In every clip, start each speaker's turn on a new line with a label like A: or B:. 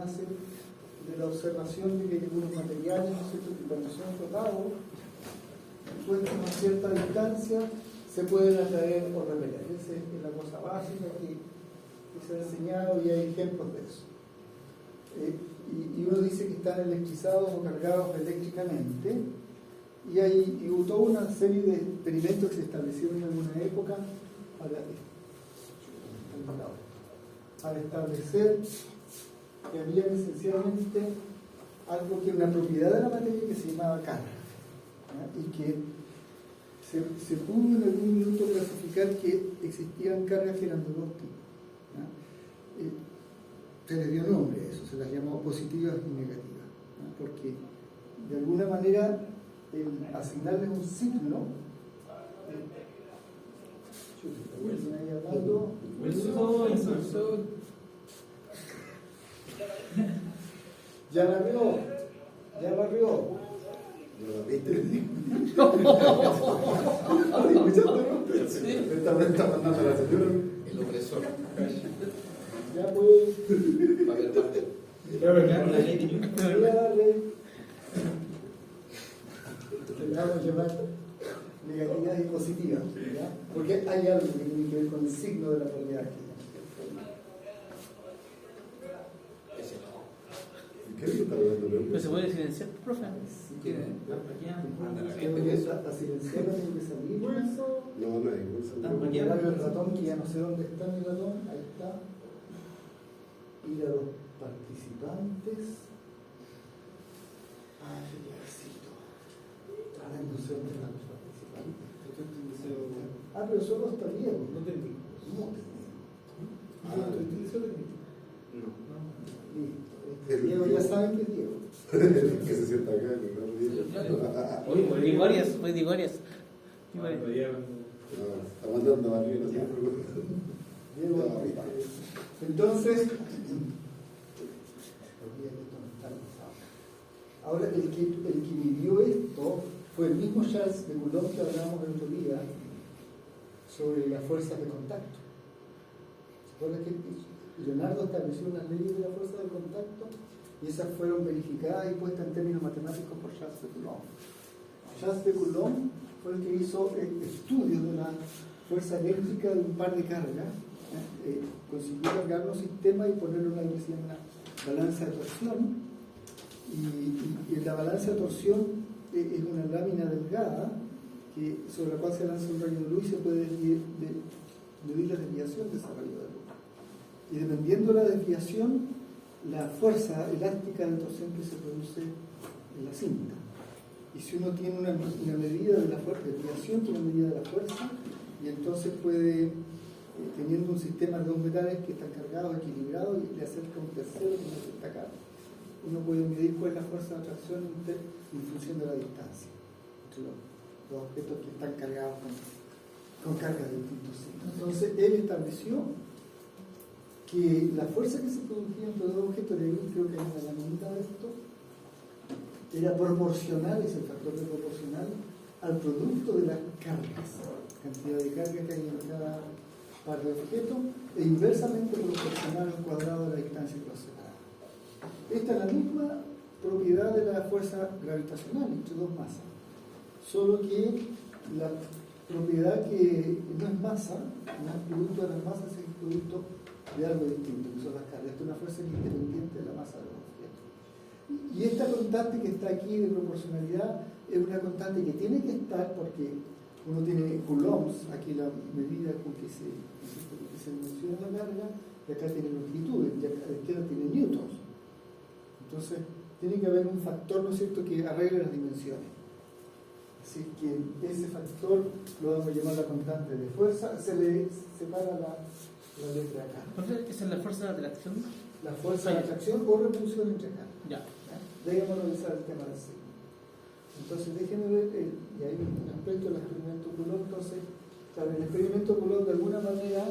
A: nace de la observación de que hay algunos materiales, ¿no es cierto?, que cuando son frotados, puestos a cierta distancia, se pueden atraer o repeler. Esa es la cosa básica que se ha enseñado y hay ejemplos de eso. Y uno dice que están electrizados o cargados eléctricamente, y hubo toda una serie de experimentos que se establecieron en alguna época para establecer que había esencialmente algo que era una propiedad de la materia que se llamaba carga, ¿ya? Y que se pudo en algún minuto clasificar que existían cargas que eran de dos tipos, ¿ya? Se les dio nombre a eso, se las llamó positivas y negativas, ¿ya? Porque de alguna manera el asignarles un signo ya barrió.
B: Está mandando a la señora el opresor.
A: Ya pues.
B: Va a haber parte.
A: Le vamos a llamar negatividad y positiva, ¿ya? Porque hay algo que tiene que ver con el signo de la propiedad aquí.
B: ¿Qué es lo que está hablando?
C: Pero se puede silenciar, profe.
A: ¿Qué? ¿Hasta silenciar no tiene que salir?
B: No hay
A: Porque el ratón, que ya no sé dónde está mi ratón, ahí está. Ir a los participantes. Pero solo está Diego, no técnico. Listo. Diego, ya saben que es Diego.
B: Que se sienta acá, ¿no?
C: Muy digorias.
B: Está mandando a Diego.
A: Diego, entonces, ahora el que vivió esto fue el mismo Charles de Coulomb que hablábamos el otro día sobre las fuerzas de contacto. ¿Se acuerdan que Leonardo estableció unas leyes de la fuerza de contacto y esas fueron verificadas y puestas en términos matemáticos por Charles de Coulomb? Charles de Coulomb fue el que hizo estudios de la fuerza eléctrica de un par de cargas, consiguió cargar un sistema y ponerle una que se llama balanza de torsión, y en la balanza de torsión es una lámina delgada sobre la cual se lanza un rayo de luz y se puede medir la desviación de ese rayo de luz. Y dependiendo de la desviación, la fuerza elástica de torsión que se produce en la cinta. Y si uno tiene una medida de la fuerza, desviación tiene una medida de la fuerza, y entonces puede, teniendo un sistema de dos metales que están cargados, equilibrados, y le acerca un tercero que no se está acá, uno puede medir cuál es la fuerza de atracción en función de la distancia entre los objetos que están cargados con cargas de distintos signos. Entonces él estableció que la fuerza que se producía entre dos objetos, creo que hay una laminita de esto, era proporcional, es el factor de proporcional al producto de las cargas, cantidad de carga que hay en cada par de objetos, e inversamente proporcional al cuadrado de la distancia que los separa. Esta es la misma propiedad de la fuerza gravitacional entre dos masas, solo que la propiedad que no es masa, no es producto de las masas, es el producto de algo distinto, que son las cargas. Esta es una fuerza independiente de la masa de los objetos. Y esta constante que está aquí de proporcionalidad es una constante que tiene que estar porque uno tiene coulombs, aquí la medida con que se menciona la carga, y acá tiene longitudes, y acá a la izquierda tiene newtons. Entonces, tiene que haber un factor, ¿no es cierto?, que arregle las dimensiones. Así que ese factor lo vamos a llamar la constante de fuerza, se le separa la letra acá.
C: Entonces, ¿esa es la fuerza de atracción?
A: La fuerza de atracción o repulsión entre acá.
C: Ya.
A: Debemos analizar el tema del signo. Entonces, déjenme ver, y hay un aspecto del experimento Coulomb. Entonces, claro, el experimento Coulomb de alguna manera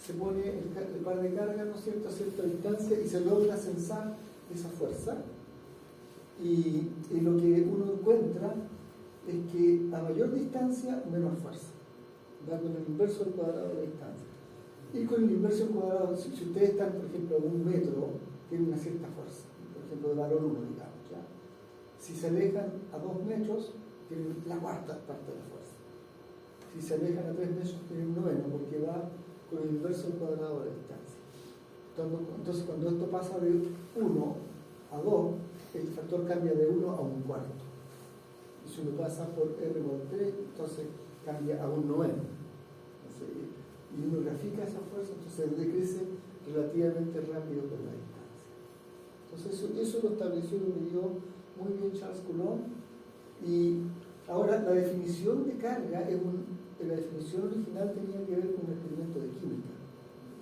A: se pone el par de carga, ¿no es cierto?, a cierta distancia y se logra censar esa fuerza. Y lo que uno encuentra es que a mayor distancia, menos fuerza. Da con el inverso al cuadrado de la distancia. Y con el inverso al cuadrado, si ustedes están, por ejemplo, a 1 metro, tienen una cierta fuerza, por ejemplo, de valor 1, digamos. ¿Ya? Si se alejan a 2 metros, tienen la cuarta parte de la fuerza. Si se alejan a 3 metros, tienen un noveno, porque va con el inverso del cuadrado de la distancia. Entonces, cuando esto pasa de 1 a 2, el factor cambia de 1 a un cuarto. Y si uno pasa por R por 3, entonces cambia a un noveno. Y uno grafica esa fuerza, entonces decrece relativamente rápido con la distancia. Entonces eso lo estableció y lo midió muy bien Charles Coulomb. Y ahora la definición de carga, la definición original tenía que ver con un experimento de química,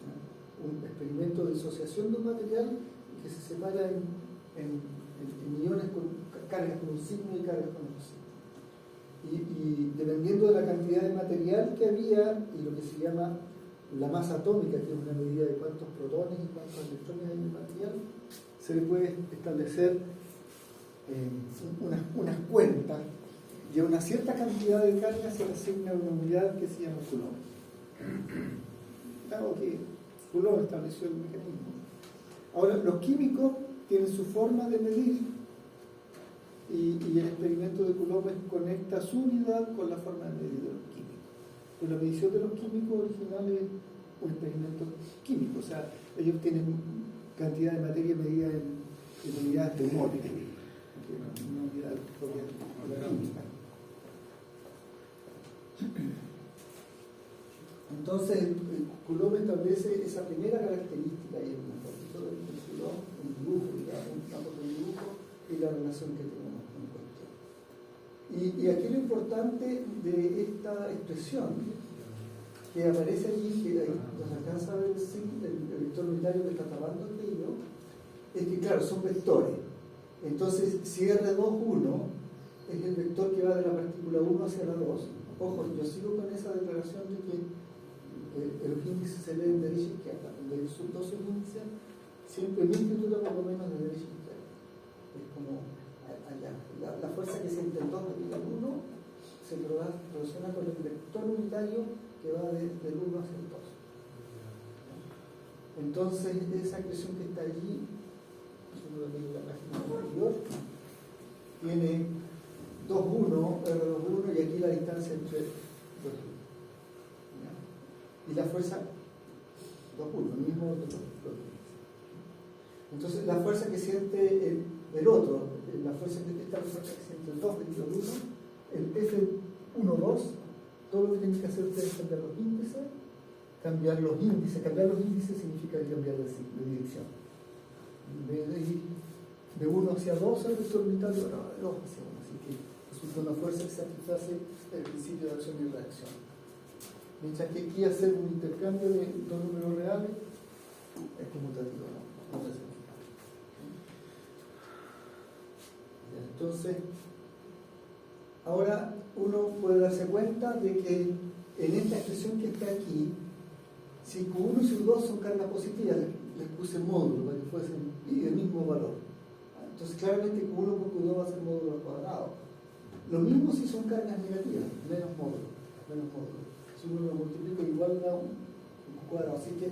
A: ¿no? Un experimento de disociación de un material que se separa en iones con cargas con un signo y cargas con otro signo. Y dependiendo de la cantidad de material que había y lo que se llama la masa atómica, que es una medida de cuántos protones y cuántos electrones hay en el material, se le puede establecer unas cuentas, y a una cierta cantidad de carga se le asigna una unidad que se llama Coulomb. Claro que Coulomb estableció el mecanismo. Ahora, los químicos tienen su forma de medir, y el experimento de Coulomb conecta su unidad con la forma de medir de los químicos. Pero la medición de los químicos original es un experimento químico, o sea, ellos tienen cantidad de materia medida en unidades de mol, una unidad propia de la química. Entonces, Coulomb establece esa primera característica, y en un poquito del Coulomb, un dibujo, digamos, un campo de dibujo, y la relación que tenemos en cuestión. Y aquí lo importante de esta expresión que aparece allí, que nos alcanza a ver el vector unitario que está tapando aquello, es que, claro, son vectores. Entonces, si R2,1 es el vector que va de la partícula 1 hacia la 2, ojo, yo sigo con esa declaración de que los índices se leen de derecha a izquierda. De sus dos índices, siempre mi escritura por lo menos de derecha a izquierda. Es como allá. La fuerza que siente el 2 de el 1 se relaciona con el vector unitario que va del 1 hacia el 2. Entonces, esa expresión que está allí, en la página anterior, tiene 2,1, R2,1, y aquí la distancia entre 2,1. Y la fuerza 2,1, el mismo de los. Entonces, la fuerza que siente el otro, la fuerza que siente el 2 dividido el 1, el F1,2, todo lo que tienen que hacer ustedes es cambiar los índices. Cambiar los índices significa cambiar de dirección. En vez de ir de 1 hacia 2 al vector unitario, ahora de 2 hacia 1. Así que resulta una fuerza que satisface el principio de acción y reacción. Mientras que aquí hacer un intercambio de dos números reales es conmutativo, ¿no? Entonces, ahora uno puede darse cuenta de que en esta expresión que está aquí, si Q1 y Q2 son cargas positivas, les puse módulo para que fuesen el mismo valor. Entonces, claramente Q1 por Q2 va a ser módulo al cuadrado. Lo mismo si son cargas negativas, menos módulo. Si uno lo multiplica, igual da un cuadrado. Así que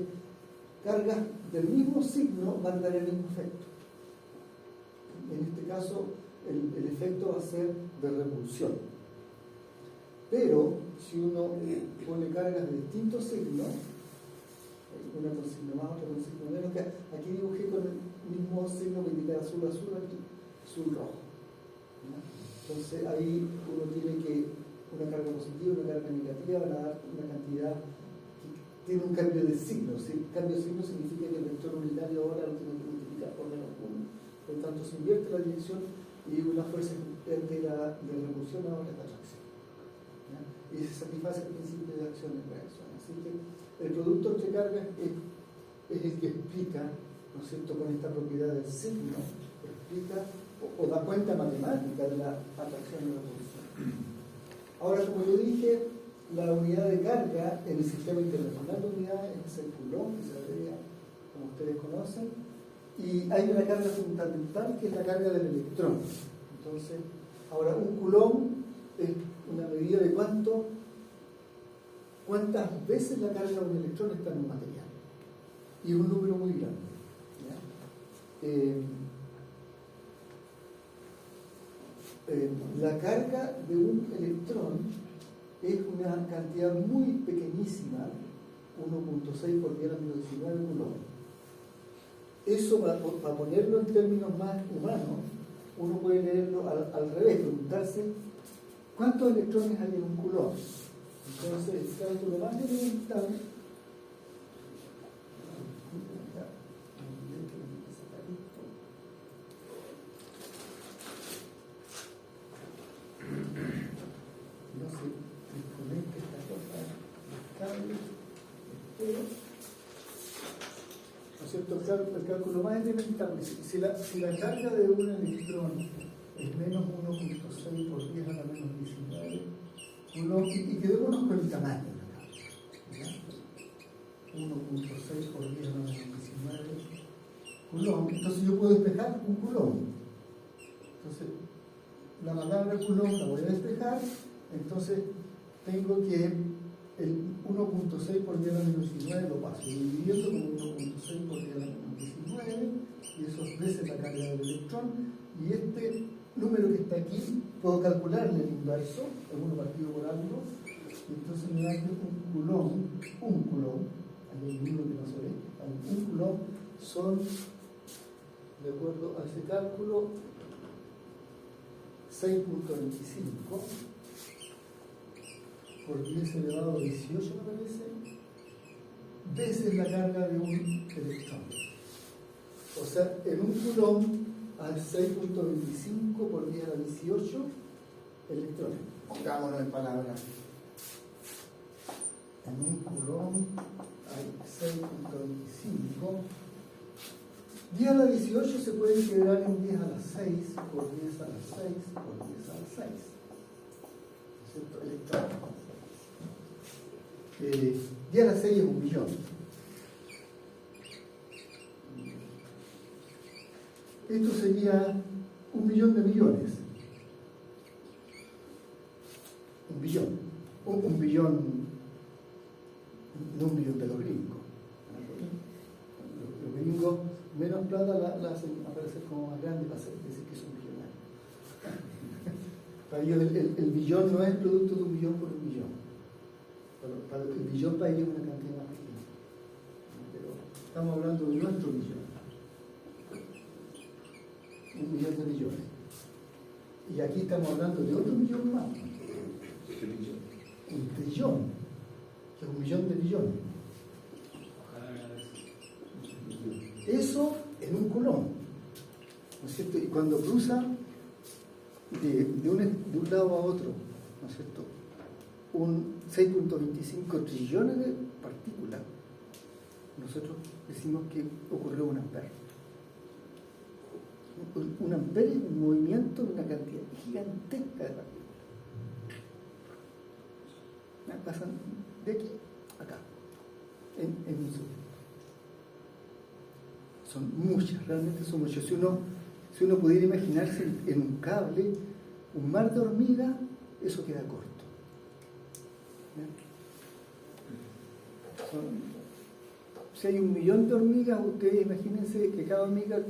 A: cargas del mismo signo van a dar el mismo efecto. En este caso, el efecto va a ser de repulsión. Pero, si uno pone cargas de distintos signos, una con signo más, otra con signo menos, que aquí dibujé con el mismo signo que indica azul, aquí azul rojo. Entonces ahí uno tiene que una carga positiva, una carga negativa van a dar una cantidad que tiene un cambio de signo. ¿Sí? Cambio de signo significa que el vector unitario ahora lo tiene que multiplicar por menos 1. Por lo tanto, se invierte la dirección y una fuerza de repulsión ahora es la atracción. Y se satisface el principio de acción y reacción. Así que el producto entre cargas es el que explica, ¿no es cierto?, con esta propiedad del signo, explica o da cuenta matemática de la atracción y repulsión. Ahora, como yo dije, la unidad de carga en el sistema internacional de unidades es el Coulomb, que se abrevia, como ustedes conocen, y hay una carga fundamental que es la carga del electrón. Entonces, ahora un Coulomb es una medida de cuántas veces la carga de un electrón está en un material. Y es un número muy grande. ¿Ya? la carga de un electrón es una cantidad muy pequeñísima, 1.6 por 10 a menos 19 coulombs. Eso, para ponerlo en términos más humanos, uno puede leerlo al revés, preguntarse cuántos electrones hay en un coulomb. Entonces, el cálculo más elemental no se desconecta esta cosa, el cable, espero. ¿No es cierto? El cálculo más elemental, si la carga de un electrón es menos 1.6 por 10 a la menos 19, y quedémonos con el tamaño de la carga, 1.6 por 10 a la menos 19 coulomb, entonces yo puedo despejar un coulomb. Entonces, la palabra coulomb la voy a despejar, entonces tengo que el 1.6 por 10 a la menos 19 lo paso dividiendo con 1.6 por 10 a la menos 19, y eso es veces la carga del electrón, y este número que está aquí puedo calcularle el inverso, el 1 partido por algo, y entonces me da que un coulomb, hay un libro que no se ve, un coulomb son, de acuerdo a ese cálculo, 6.25 por 10 elevado a 18, me parece, veces la carga de un electrón. O sea, en un coulomb hay 6.25 por 10 a 18 electrones. Pongámonos en palabras. En un coulomb hay 6.25. 10 a la 18 se puede integrar en 10 a la 6 por 10 a la 6 por 10 a la 6. ¿No es cierto? Electrones. 10 a la 6 es 1 millón. Esto sería 1 millón de millones. 1 billón. Un billón, no 1 millón de los gringos. Los gringos menos plata la hacen aparecer como más grande para decir que son millonarios. Para ellos el billón no es el producto de 1 millón por 1 millón. Para el billón para ellos es una cantidad más pequeña. Pero estamos hablando de nuestro billón. 1 millón de millones. Y aquí estamos hablando de otro millón más. Un trillón, que es 1 millón de billones. Eso en un coulomb, ¿no es cierto? Y cuando cruza de un lado a otro, ¿no es cierto?, un 6.25 trillones de partículas, nosotros decimos que ocurrió un ampere. Un ampere es un movimiento de una cantidad gigantesca de partículas. Pasan de aquí a acá, en un segundo. Son muchas, realmente son muchas. Si uno pudiera imaginarse en un cable, un mar de hormigas, eso queda corto. Si hay 1 millón de hormigas, ustedes imagínense que cada hormiga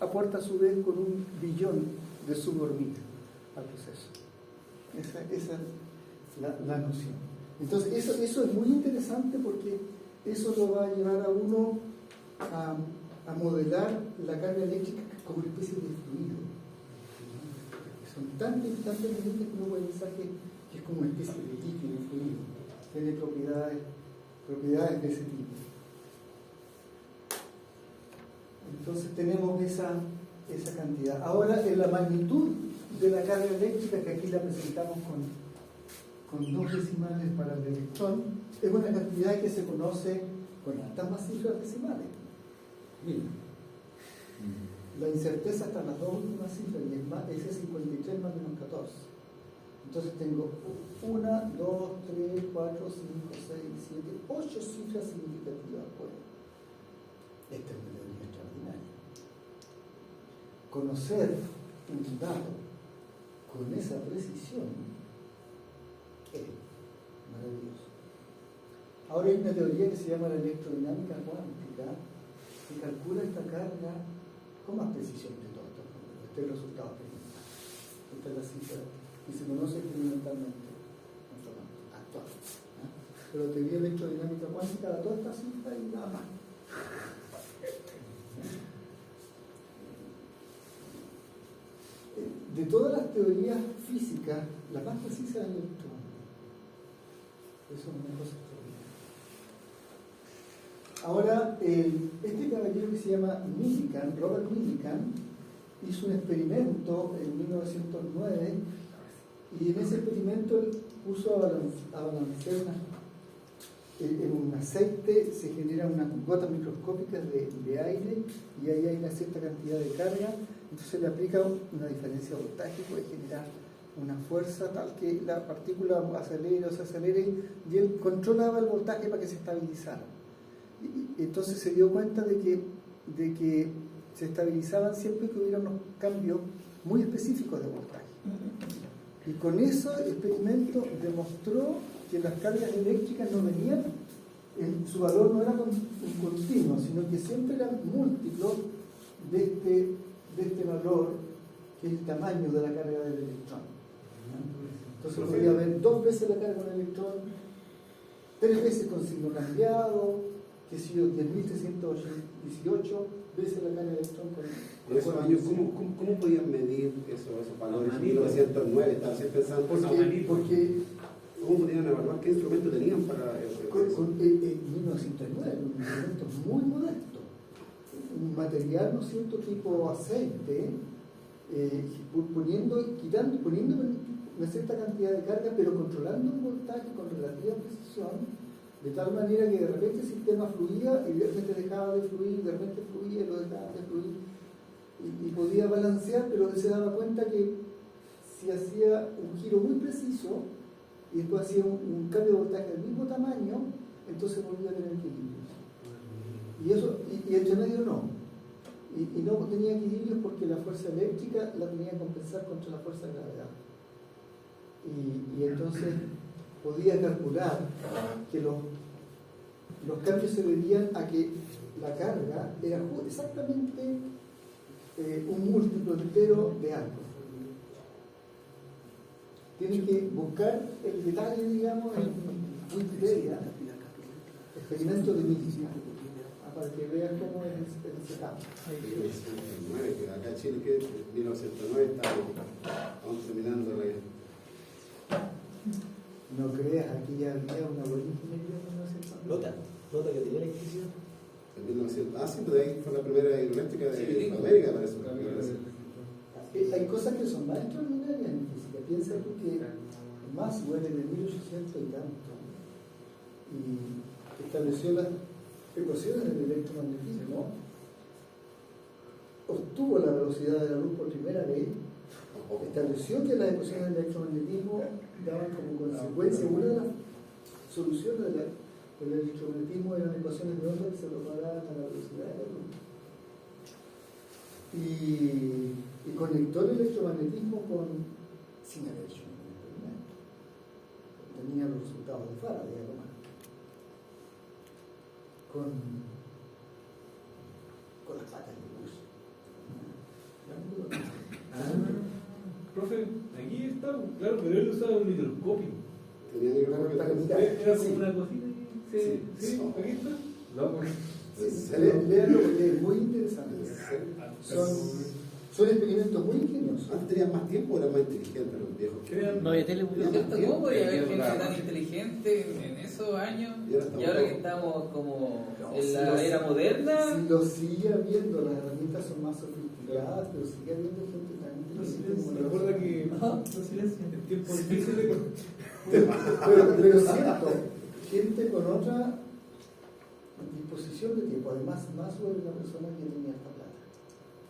A: aporta a su vez con 1 billón de subhormigas al proceso. Esa es la noción. Entonces, eso es muy interesante porque eso lo va a llevar a uno a modelar la carga eléctrica como una especie de fluido. Son tan evidentes que uno puede pensar que es como una especie de líquido, fluido. Tiene propiedades de ese tipo. Entonces tenemos esa cantidad. Ahora, en la magnitud de la carga eléctrica, que aquí la presentamos con 2 decimales para el electrón, es una cantidad que se conoce con altas más cifras decimales. Miren, la incerteza está en las 2 últimas cifras y es 53 más menos 14. Entonces tengo 1, 2, 3, 4, 5, 6, 7, 8 cifras significativas. Bueno, esta es una teoría extraordinaria. Conocer un dato con esa precisión es maravilloso. Ahora hay una teoría que se llama la electrodinámica cuántica que calcula esta carga con más precisión que todo esto. Este es el resultado experimental. Esta es la cifra que se conoce experimentalmente en forma actual. Pero teoría electrodinámica cuántica da toda esta cifra y nada más. De todas las teorías físicas, la más precisa es el electrón. Eso es una cosa extraordinaria. Ahora, este caballero que se llama Millikan, Robert Millikan, hizo un experimento en 1909 y en ese experimento él puso a balancear en un aceite, se generan unas gotas microscópicas de aire y ahí hay una cierta cantidad de carga, entonces le aplica una diferencia de voltaje, puede generar una fuerza tal que la partícula acelere o se acelere y él controlaba el voltaje para que se estabilizara. Y entonces se dio cuenta de que se estabilizaban siempre que hubiera unos cambios muy específicos de voltaje. Y con eso el experimento demostró que las cargas eléctricas no venían, su valor no era continuo, sino que siempre era múltiplo de este valor, que es el tamaño de la carga del electrón. Entonces podría haber 2 veces la carga del electrón, 3 veces con signo cambiado, que si yo 10.318 veces la carga del electrón
B: Por esos años, ¿cómo podían medir esos valores? En 1909 estaban siempre pensando
A: porque
B: ¿cómo podían evaluar qué instrumento tenían para eso?
A: En 1909 un instrumento muy modesto, un material, ¿no es cierto?, tipo aceite, poniendo una cierta cantidad de carga, pero controlando un voltaje con relativa precisión, de tal manera que de repente el sistema fluía y de repente dejaba de fluir, de repente fluía y lo dejaba de fluir, y podía balancear, pero se daba cuenta que si hacía un giro muy preciso y después hacía un cambio de voltaje del mismo tamaño, entonces volvía a tener equilibrio. Y entre medio no. Y no tenía equilibrio porque la fuerza eléctrica la tenía que compensar contra la fuerza de gravedad. Y entonces podía calcular que los cambios se debían a que la carga era exactamente un múltiplo entero de algo. Tienen que buscar el detalle, digamos, en Wikipedia, experimento de Millikan, para que vean cómo es el setup.
B: Acá en Chile, que en 1909 estamos terminando la guerra.
A: No creas, aquí ya había una buena ingeniería en 1909.
D: Lota que tenía electricidad.
B: En 1900, sí, pues ahí fue la primera hidroeléctrica de América, para eso.
A: Hay cosas que son más extraordinarias en física. Piensa tú que Maxwell en el 1800 y tanto y estableció las ecuaciones del electromagnetismo, obtuvo la velocidad de la luz por primera vez, estableció que las ecuaciones del electromagnetismo daban como consecuencia una de las soluciones del electromagnetismo eran ecuaciones de onda que se propagaban a la velocidad de la luz. Y conectó el electromagnetismo sin haber hecho ningún experimento. Tenía los resultados de Faraday, además. Con las placas de luz.
E: Profe, aquí está, claro, pero él usaba un microscopio.
B: Tenía microscopio.
E: Era como
B: Sí.
E: una cosita y
B: Sí.
E: aquí está. No, porque
A: Léanlo porque es muy interesante. Son experimentos muy ingeniosos.
B: Antes tenían más tiempo o eran más inteligentes los viejos.
E: crean.
C: No había tele.
F: ¿Cómo podía haber gente tan inteligente en esos años? Y ahora que estamos como en la era moderna.
A: Si lo sigue habiendo, las herramientas son más sofisticadas, pero sigue habiendo gente tan inteligente como
E: Recuerda que en tiempos difíciles
A: pero cierto, gente con otra disposición de tiempo. Además, Maxwell era una persona que tenía esta plata.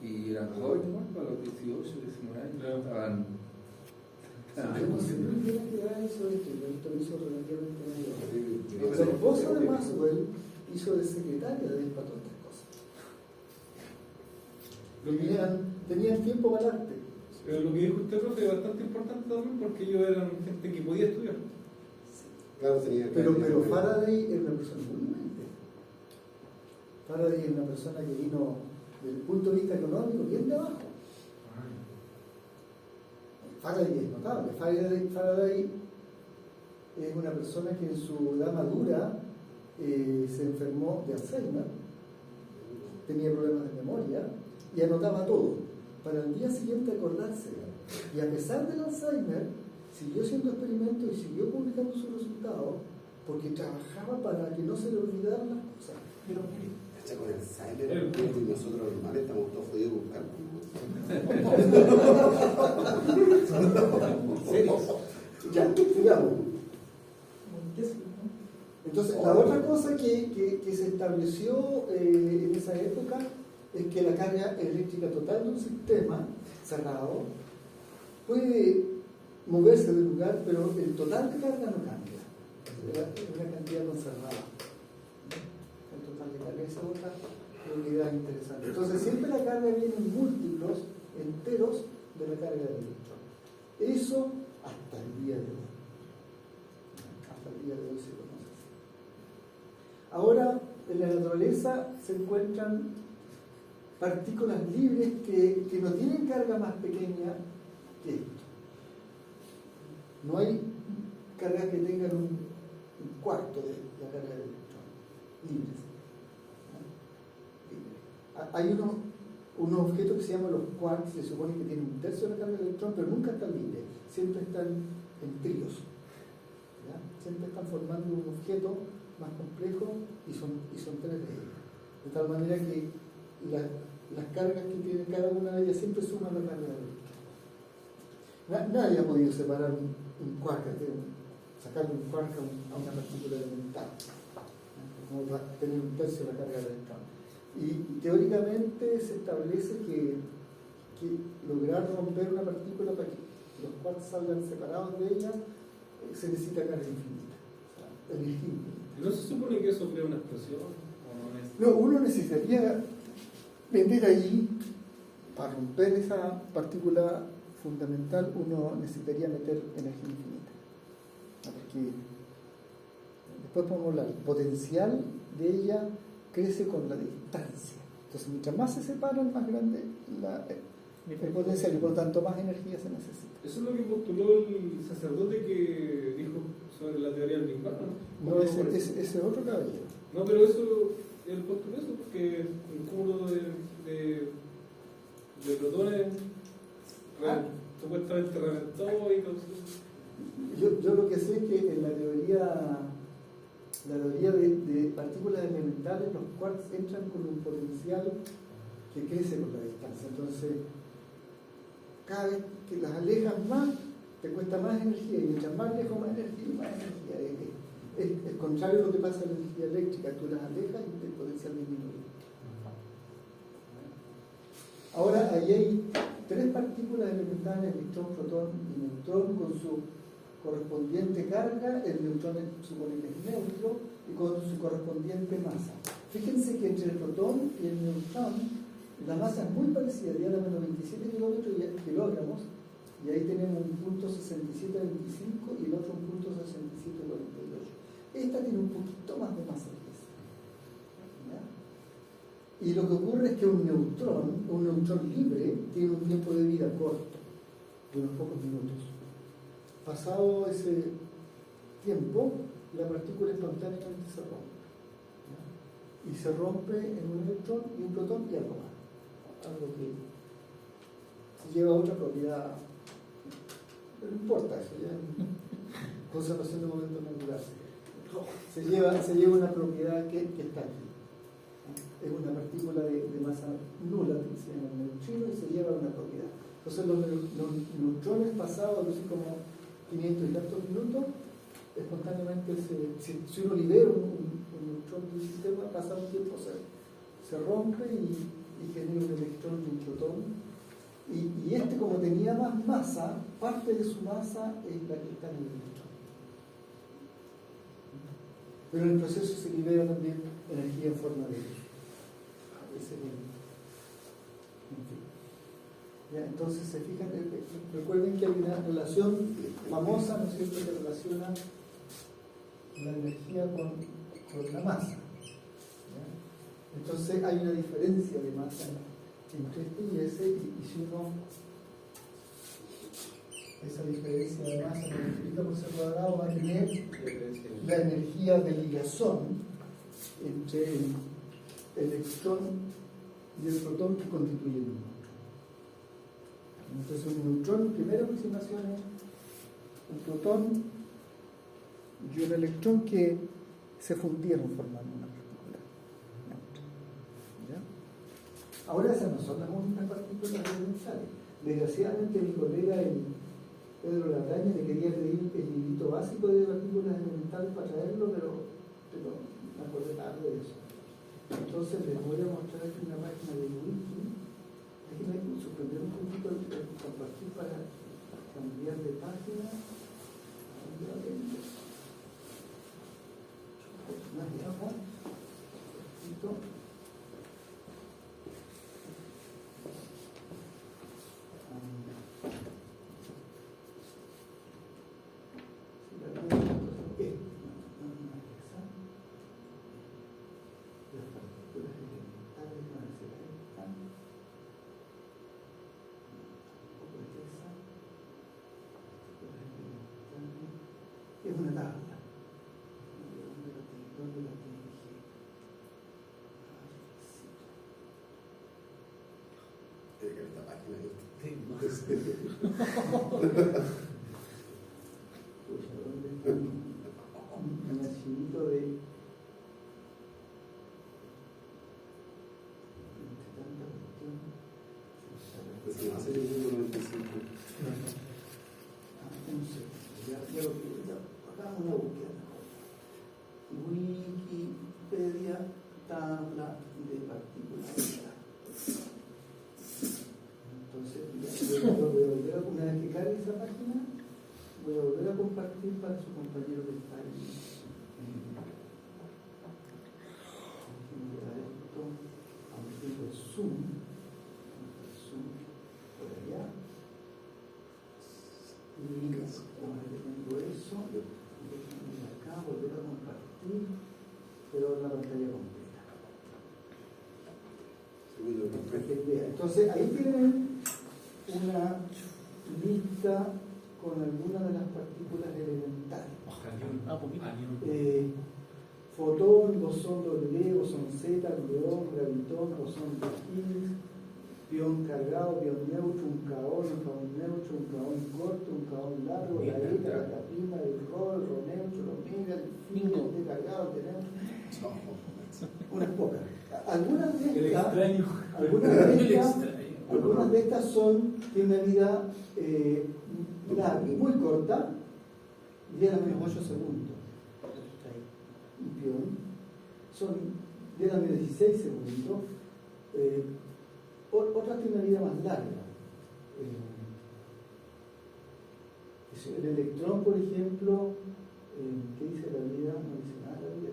G: Y eran jóvenes, ¿no? Para los 18, 19 años.
E: Claro.
G: Estaban.
A: Yo no sé muy bien a qué edad hizo esto, pero esto lo hizo relativamente mayor. La
B: La
A: esposa de Maxwell hizo de secretaria de él para todas estas cosas. Tenían tiempo para el arte.
E: Pero lo que dijo usted, profe, es bastante importante también porque ellos eran gente que podía estudiar.
B: Claro, tenía.
A: Pero Faraday era una persona muy humilde. Faraday es una persona que vino desde el punto de vista económico, bien de abajo. Faraday es notable. Faraday es una persona que en su edad madura se enfermó de Alzheimer, tenía problemas de memoria y anotaba todo para el día siguiente acordarse. Y a pesar del Alzheimer, siguió haciendo experimentos y siguió publicando sus resultados porque trabajaba para que no se le olvidaran las cosas. Pero
B: con Alzheimer, y nosotros los normales estamos todos jodidos buscando.
A: ¿Serio? Ya, sigamos. Entonces, la otra cosa que se estableció en esa época es que la carga eléctrica total de un sistema cerrado puede moverse del lugar, pero el total de carga no cambia. Es una cantidad conservada. El total de carga, esa otra propiedad interesante. Entonces, siempre la carga viene en múltiplos enteros de la carga del electrón. Eso hasta el día de hoy. Hasta el día de hoy se conoce así. Ahora, en la naturaleza se encuentran partículas libres que no tienen carga más pequeña que esto. No hay cargas que tengan un cuarto de la carga del electrón, libres. Hay unos objetos que se llaman los quarks, se supone que tienen un tercio de la carga del electrón, pero nunca están libres, siempre están en tríos. ¿Ya? Siempre están formando un objeto más complejo y son tres de ellos. De tal manera que las cargas que tiene cada una de ellas siempre suman la carga del electrón. Nadie ha podido separar un quark, sacarle un quark a una partícula elemental, como va a tener un tercio de la carga del electrón. Y teóricamente se establece que lograr romper una partícula para que los quarks salgan separados de ella se necesita carga infinita, o sea, energía infinita.
E: ¿No se supone que eso crea una explosión?
A: No, uno necesitaría meter ahí, para romper esa partícula fundamental, uno necesitaría meter energía infinita. Porque después podemos hablar, el potencial de ella crece con la distancia. Entonces, mientras más se separan, más grande el potencial y por lo tanto más energía se necesita.
E: Eso es lo que postuló el sacerdote que dijo sobre la teoría del Big Bang, ¿no?
A: No, ese otro caballero.
E: No, pero eso, él postuló eso porque el cúmulo de protones supuestamente reventó y causó.
A: Yo lo que sé es que en la teoría de partículas elementales, los quarks entran con un potencial que crece con la distancia. Entonces, cada vez que las alejas más, te cuesta más energía, y mientras más lejos, más energía y más energía. Es contrario a lo que pasa en la energía eléctrica, tú las alejas y el potencial disminuye. Ahora, ahí hay tres partículas elementales, electrón, protón y neutrón, con su correspondiente carga. El neutrón supone que es neutro y con su correspondiente masa. Fíjense que entre el protón y el neutrón la masa es muy parecida, diana menos 27 kilogramos, y ahí tenemos un punto 6725 y el otro un punto 6748. Esta tiene un poquito más de masa que esta. ¿Ya? Y lo que ocurre es que un neutrón libre tiene un tiempo de vida corto, de unos pocos minutos. Pasado ese tiempo, la partícula espontáneamente se rompe. ¿Ya? Y se rompe en un electrón y un protón y algo más. Algo que se lleva a otra propiedad. Pero no importa eso, ya. Conservación de momentos naturales. Se lleva una propiedad que está aquí. Es una partícula de masa nula, que se llama neutrino, y se lleva una propiedad. Entonces los neutrones pasados, así como 500 y tantos minutos, espontáneamente si uno libera un neutrón del sistema, pasa un tiempo, se rompe y genera un electrón y un protón. Y este, como tenía más masa, parte de su masa es la que está en el electrón. Pero en el proceso se libera también energía en forma de luz. En fin. ¿Ya? Entonces se fijan, recuerden que hay una relación famosa, ¿no es cierto?, que relaciona la energía con la masa. ¿Ya? Entonces hay una diferencia de masa entre este y ese, y si uno esa diferencia de masa multiplicada por C cuadrado va a tener la energía de ligazón entre el electrón y el protón que constituyen un neutrón. Entonces un neutrón, primera aproximación es un protón y un electrón que se fundieron formando una partícula neutra. ¿Ya? Ahora esas no son las únicas partículas elementales. Desgraciadamente mi colega Pedro Lataña le quería pedir el librito básico de partículas elementales para traerlo, pero me acordé tarde de eso. Entonces les voy a mostrar aquí una página de wiki. Déjenme suspender un poquito el compartir para cambiar de página. Más de acá. Listo. Es una tabla. ¿Dónde la dije?
B: Tiene que ver esta página de
A: ¿Dónde está un archivito de entre tanta cuestión?
B: pues no hace ningún 95.
A: No sé, ya lo que hagamos una búsqueda. Wikipedia, tabla de partículas. Entonces, una vez que cargue esa página, voy a volver a compartir para su compañero que está ahí. El Zoom por allá. Y ahora que tengo eso, déjenme acá, volver a compartir, pero en la pantalla completa. Para que vean. Entonces, ahí tienen una lista con algunas de las partículas elementales. Fotón, bosón W, bosón Z, gluón, gravitón, bosón de Higgs, pión cargado, pión neutro, un caón neutro, un caón corto, un caón largo, la beta, la prima, el rho neutro, el omega, el
C: Bingo.
A: de cargado, el de neutro. Unas pocas. Algunas de estas tienen una vida larga y muy corta, 10 a la menos 8 segundos. Y pión son 10 a la menos 16 segundos. Otras tienen una vida más larga. El electrón, por ejemplo, ¿qué dice la vida? No dice nada de la vida.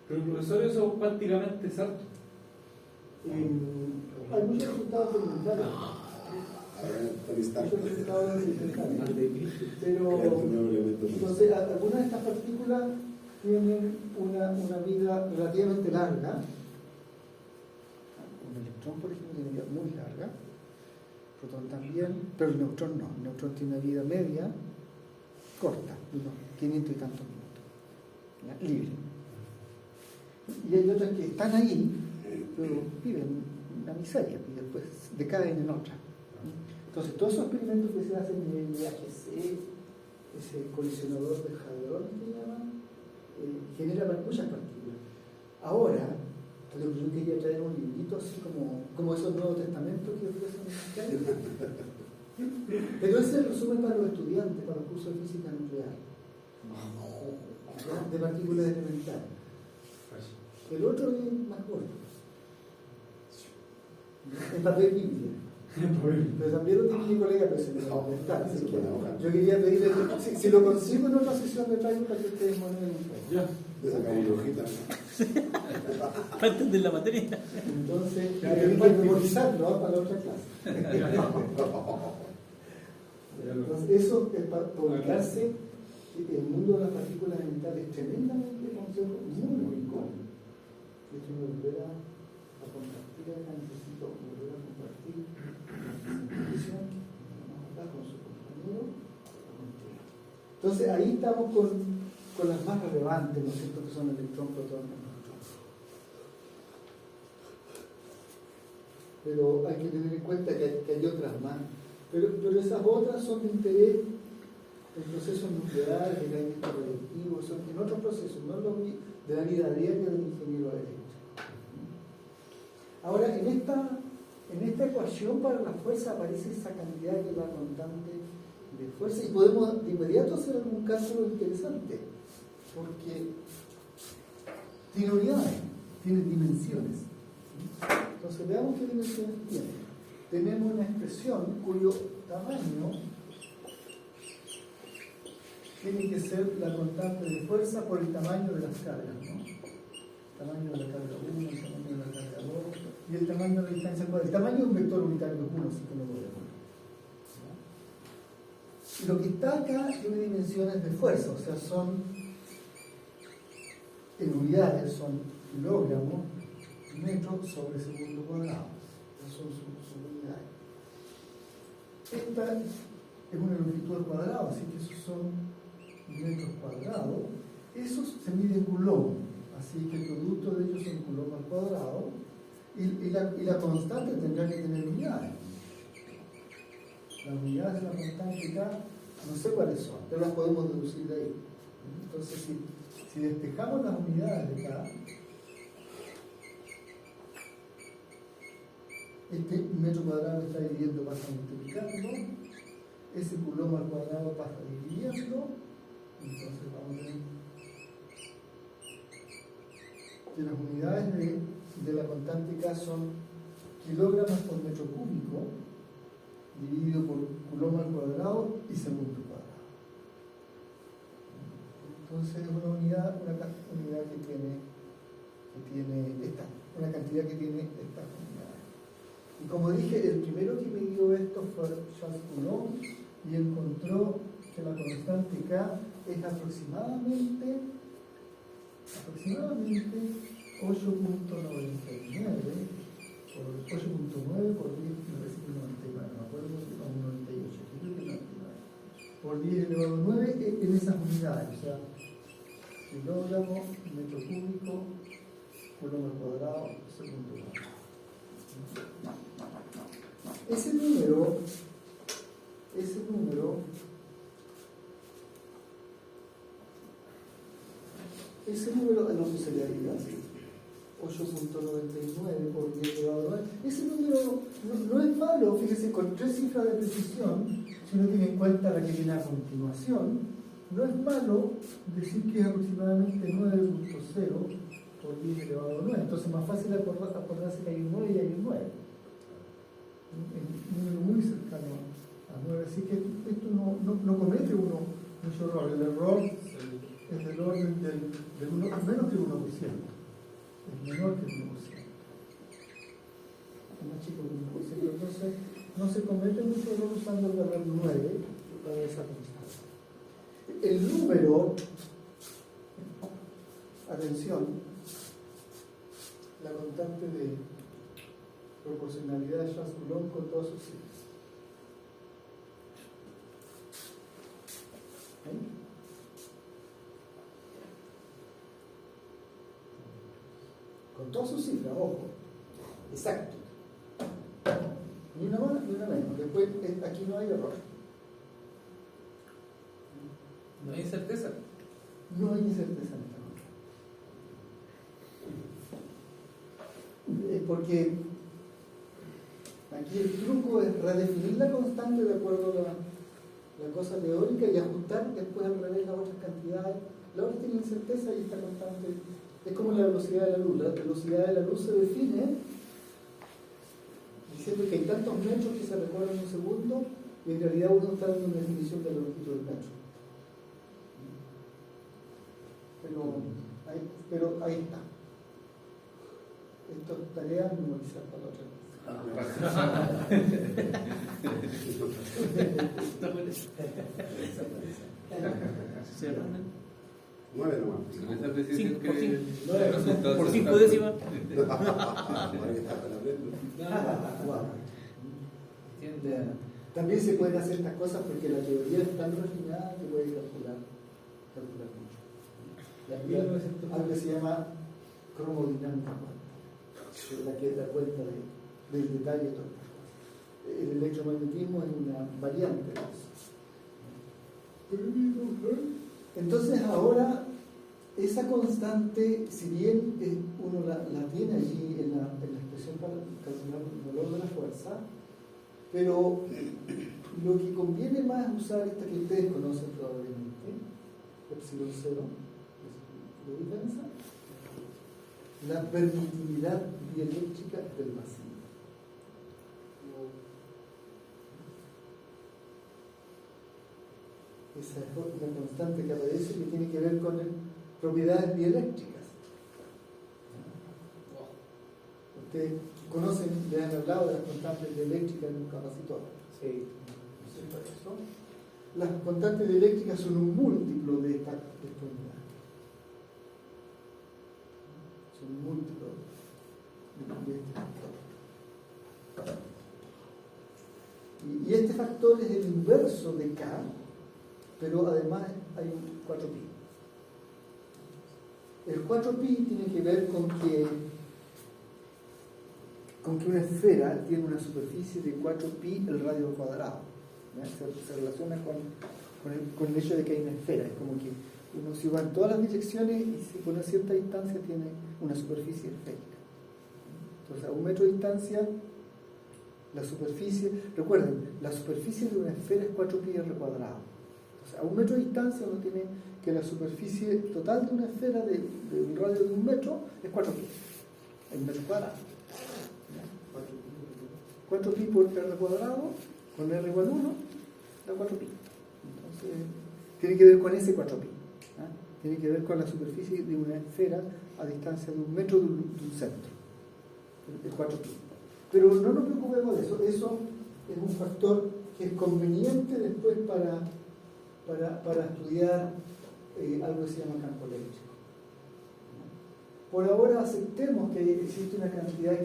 E: Pero profesor, eso es prácticamente exacto.
A: Hay muchos resultados experimentales. Pero entonces algunas de estas partículas tienen una vida relativamente larga. Un electrón, por ejemplo, tiene una vida muy larga. El protón también, pero el neutrón no. El neutrón tiene una vida media corta, unos 500 y tantos minutos, ¿ya? Libre. Y hay otras que están ahí, pero viven una miseria y después decaen en otra. Entonces, todos esos experimentos que se hacen en el IAGC, ese colisionador de hadrón que llaman, genera muchas partículas. Ahora, yo quería traer un librito así como esos Nuevos Testamentos que ofrecen los cristianos. Pero ese es el resumen para los estudiantes, para los cursos de física nuclear, ¿ya? De partículas elementales. El otro es más corto, en papel Biblia. Pero también lo tiene mi colega, pero se me va a contar. Yo quería pedirle, si lo consigo en otra sesión de traigo para que ustedes moneden un poco.
E: Ya.
B: Le sacamos una hojita.
C: Para entender la materia.
A: Entonces, hay que memorizarlo para la otra clase. Entonces, eso es para ubicarse. El mundo de las partículas elementales es tremendamente complejo, muy rico. De hecho, me volverá a a compartir acá, necesito volver a compartir la presentación. Vamos acá con su compañero. Entonces ahí estamos con las más relevantes, ¿no es cierto?, que son electrón, protón, neutrón. Pero hay que tener en cuenta que hay otras más. Pero esas otras son de interés en procesos nucleares, de aislamiento radioactivo, son en otros procesos, no los de la vida diaria del ingeniero eléctrico. Ahora, en esta ecuación para la fuerza aparece esa cantidad que es la constante de fuerza y podemos de inmediato hacer algún cálculo interesante, porque tiene unidades, tiene dimensiones. Entonces veamos qué dimensiones tiene. Tenemos una expresión cuyo tamaño tiene que ser la constante de fuerza por el tamaño de las cargas, ¿no? El tamaño de la carga 1, el tamaño de la carga 2 y el tamaño de la distancia cuadrada. El tamaño de un vector unitario es 1, así que no lo vemos. Y lo que está acá tiene dimensiones de fuerza, o sea, son en unidades, son kilogramos, metros sobre segundo cuadrado. Esas son sus unidades. Esta es una longitud al cuadrado, así que esos son metros cuadrados. Esos se miden en coulomb, así que el producto de ellos son coulomb al cuadrado. Y la constante tendrá que tener unidades. Las unidades de la constante acá, no sé cuáles son, pero las podemos deducir de ahí. Entonces, si despejamos las unidades de acá, este metro cuadrado está dividiendo, pasa multiplicando, ese coulomb al cuadrado pasa dividiendo, entonces vamos a ver que las unidades de la constante K son kilogramos por metro cúbico dividido por coulomb al cuadrado y segundo cuadrado. Entonces es una unidad que tiene una cantidad que tiene estas unidades. Y como dije, el primero que midió esto fue Charles Coulomb y encontró que la constante K es aproximadamente 8.99 por 8.9 por 10, me parece que 99, no me acuerdo, no, 98, creo que 99, por 10 elevado a 9 en esas unidades, o sea, kilogramo, metro cúbico, coulomb al cuadrado, segundo cuadrado. Ese número no se le haría así. 8.99 por 10 elevado a 9. Ese número no es malo, fíjese, con 3 cifras de precisión, si uno tiene en cuenta la que viene a continuación, no es malo decir que es aproximadamente 9.0 por 10 elevado a 9. Entonces es más fácil acordarse que hay un 9 y hay un 9. Un número muy cercano a 9. Así que esto no comete uno mucho error. El error es del orden del menos que el 1%. Es menor que el 1%. Es más chico que el 1%. Entonces no se comete mucho error usando el valor 9 para esa constante. El número, atención, la constante de proporcionalidad de Charles Coulomb con todas sus cifras. Con todas sus cifras, ojo, exacto. Ni una más ni una menos. Después, aquí no hay error.
F: No hay incerteza.
A: No hay incerteza en esta nota. Porque aquí el truco es redefinir la constante de acuerdo a la cosa teórica y ajustar después al revés las otras cantidades. La otra tiene incerteza y esta constante es como la velocidad de la luz. La velocidad de la luz se define diciendo que hay tantos metros que se recorren en un segundo y en realidad uno está dando una definición de la longitud del metro. Pero ahí está. Esto es tarea memorizar para la otra vez.
B: 9 nomás.
G: Esa precisión
C: Cinco, por
G: que
C: cinco.
G: el resultado
C: Por
G: se
C: 5
G: saca.
C: décimas.
B: Ahora que está con la prenda.
A: Wow.
F: Tiende a...
A: También se pueden hacer estas cosas porque la teoría es tan refinada que puede calcular mucho. Algo que se llama cromodinámica cuántica, la que da cuenta del detalle de todas las cosas. El electromagnetismo es una variante de eso. Entonces ahora esa constante, si bien uno la tiene allí en la expresión para calcular el valor de la fuerza, pero lo que conviene más es usar esta que ustedes conocen probablemente, epsilon 0, de defensa, la permitividad dieléctrica del vacío. Esa es una constante que aparece que tiene que ver con propiedades dieléctricas. Ustedes conocen, les han hablado de las constantes dieléctricas en un capacitor.
E: Sí.
A: ¿No es cierto eso? Las constantes dieléctricas son un múltiplo de esta unidad. Son un múltiplo de este factor. Y este factor es el inverso de K, pero además hay un 4pi. El 4pi tiene que ver con que una esfera tiene una superficie de 4pi el radio cuadrado. Se relaciona con el hecho de que hay una esfera. Es como que uno si va en todas las direcciones y si pone a cierta distancia tiene una superficie esférica. Entonces a 1 metro de distancia la superficie, recuerden, la superficie de una esfera es 4pi r cuadrado. O sea, a 1 metro de distancia uno tiene que la superficie total de una esfera de un radio de 1 metro es 4pi, en metro cuadrado. 4pi por r cuadrado, con r igual 1, da 4pi. Entonces, tiene que ver con ese 4pi. Tiene que ver con la superficie de una esfera a distancia de 1 metro de un centro. El 4pi. Pero no nos preocupemos de eso. Eso es un factor que es conveniente después para estudiar algo que se llama campo eléctrico. Por ahora aceptemos que existe una cantidad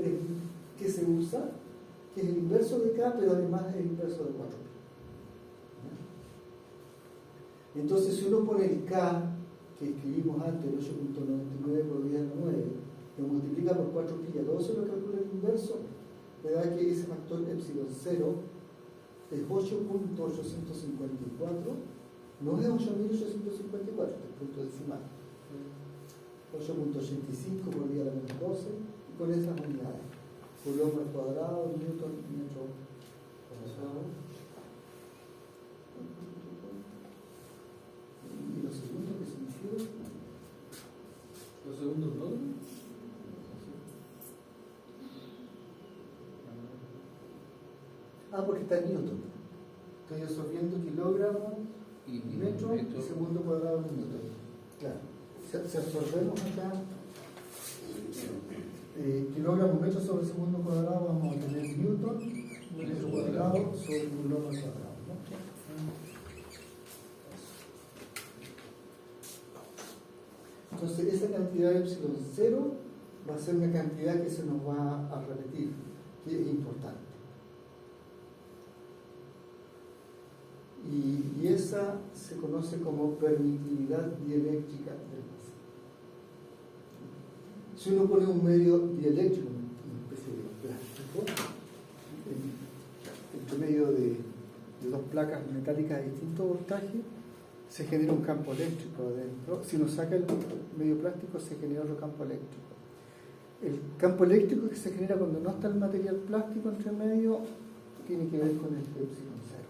A: que se usa, que es el inverso de K, pero además es el inverso de 4pi. Entonces, si uno pone el K que escribimos antes, el 8.99 por 10 a la 9, lo multiplica por 4pi y a todo eso lo calcula el inverso, le da que ese factor epsilon 0 es 8.854, no es 8.854, es el punto decimal. 8.85 por 10 a la menos 12, y con esas unidades. Coulomb al cuadrado, Newton, metro cuadrado. ¿Y los segundos qué significa?
E: ¿Los segundos no?
A: Porque está en Newton. Estoy absorbiendo kilogramos y metro y segundo cuadrado en Newton. Claro. Si absorbemos acá kilogramos metros sobre segundo cuadrado, vamos a tener Newton metro cuadrado sobre Coulomb al cuadrado, ¿no? Entonces esa cantidad de epsilon 0 va a ser una cantidad que se nos va a repetir, que es importante. Y esa se conoce como permitividad dieléctrica del vacío. Si uno pone un medio dieléctrico, una especie de plástico, entre medio de dos placas metálicas de distinto voltaje, se genera un campo eléctrico adentro. Si uno saca el medio plástico, se genera otro campo eléctrico. El campo eléctrico que se genera cuando no está el material plástico entre medio tiene que ver con el epsilon 0.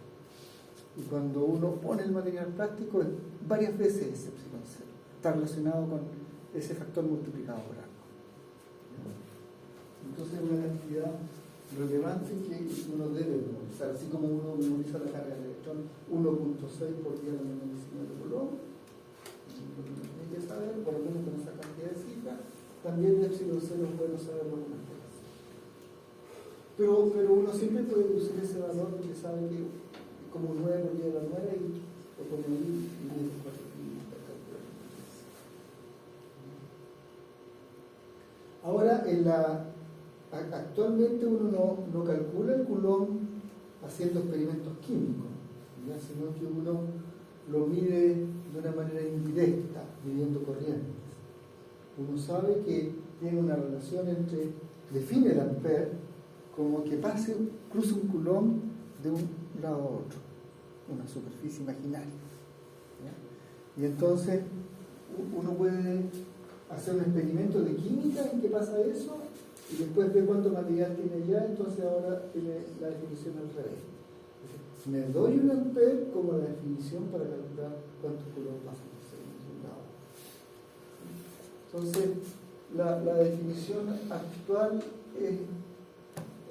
A: Y cuando uno pone el material plástico, es varias veces ese epsilon 0. Está relacionado con ese factor multiplicado por algo. Entonces es una cantidad relevante que uno debe memorizar, así como uno memoriza la carga de electrón 1.6 por 10 a la menos 19 Coulomb. Hay que saber, por lo menos con esa cantidad de cifras, también el epsilon 0 es bueno saberlo algunas cosas. Pero uno siempre puede deducir ese valor porque sabe que como 9 por 10 a la 9 o como 10 por 4 y Ahora, actualmente uno no calcula el Coulomb haciendo experimentos químicos, ¿ya? Sino que uno lo mide de una manera indirecta, midiendo corrientes. Uno sabe que tiene una relación define el ampere como que cruza un Coulomb de un lado a otro, una superficie imaginaria, ¿ya? Y entonces uno puede hacer un experimento de química en que pasa eso y después ve cuánto material tiene ya, entonces ahora tiene la definición al revés. Me doy un ampere como la definición para calcular cuántos Coulomb pasan por un lado. Entonces, la definición actual es,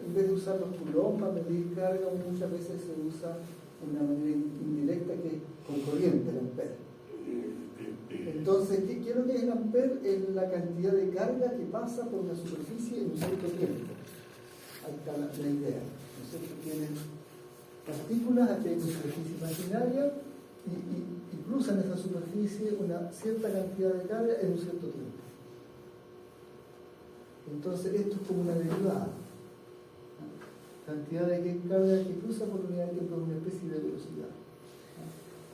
A: en vez de usar los Coulomb para medir carga, muchas veces se usa una manera indirecta que es con corriente, el ampere. Entonces, ¿qué es lo que es el ampere? Es la cantidad de carga que pasa por la superficie en un cierto tiempo. Ahí está la idea. Nosotros tienen partículas, aquí hay una superficie imaginaria y cruzan esa superficie una cierta cantidad de carga en un cierto tiempo. Entonces, esto es como una derivada. Cantidad de carga que cruza por unidad de tiempo, una especie de velocidad,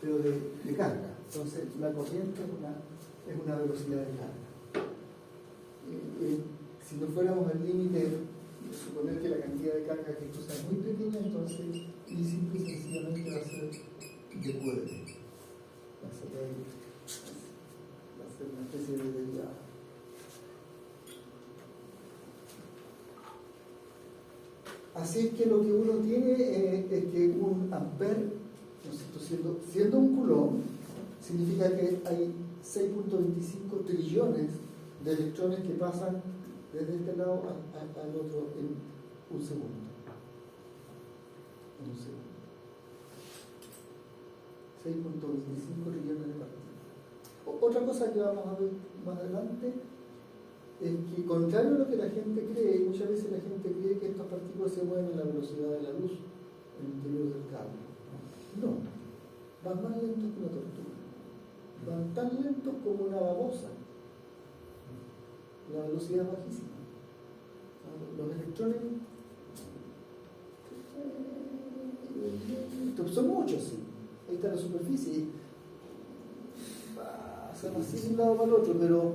A: pero de carga. Entonces, la corriente es una velocidad de carga. Si no fuéramos al límite, suponer que la cantidad de carga que cruza es muy pequeña, entonces, y simple y sencillamente va a ser de cuerda. Va a ser una especie de derivada. Así es que lo que uno tiene es que un ampere, siendo un Coulomb, significa que hay 6.25 trillones de electrones que pasan desde este lado al otro en un segundo. En un segundo. 6.25 trillones de partículas. Otra cosa que vamos a ver más adelante es que, contrario a lo que la gente cree, muchas veces la gente cree que estas partículas se mueven a la velocidad de la luz en el interior del cable. No, van más lentos que una tortuga. Van tan lentos como una babosa. La velocidad es bajísima. Los electrones son muchos, sí. Ahí está la superficie. Pasan así de un lado para el otro, pero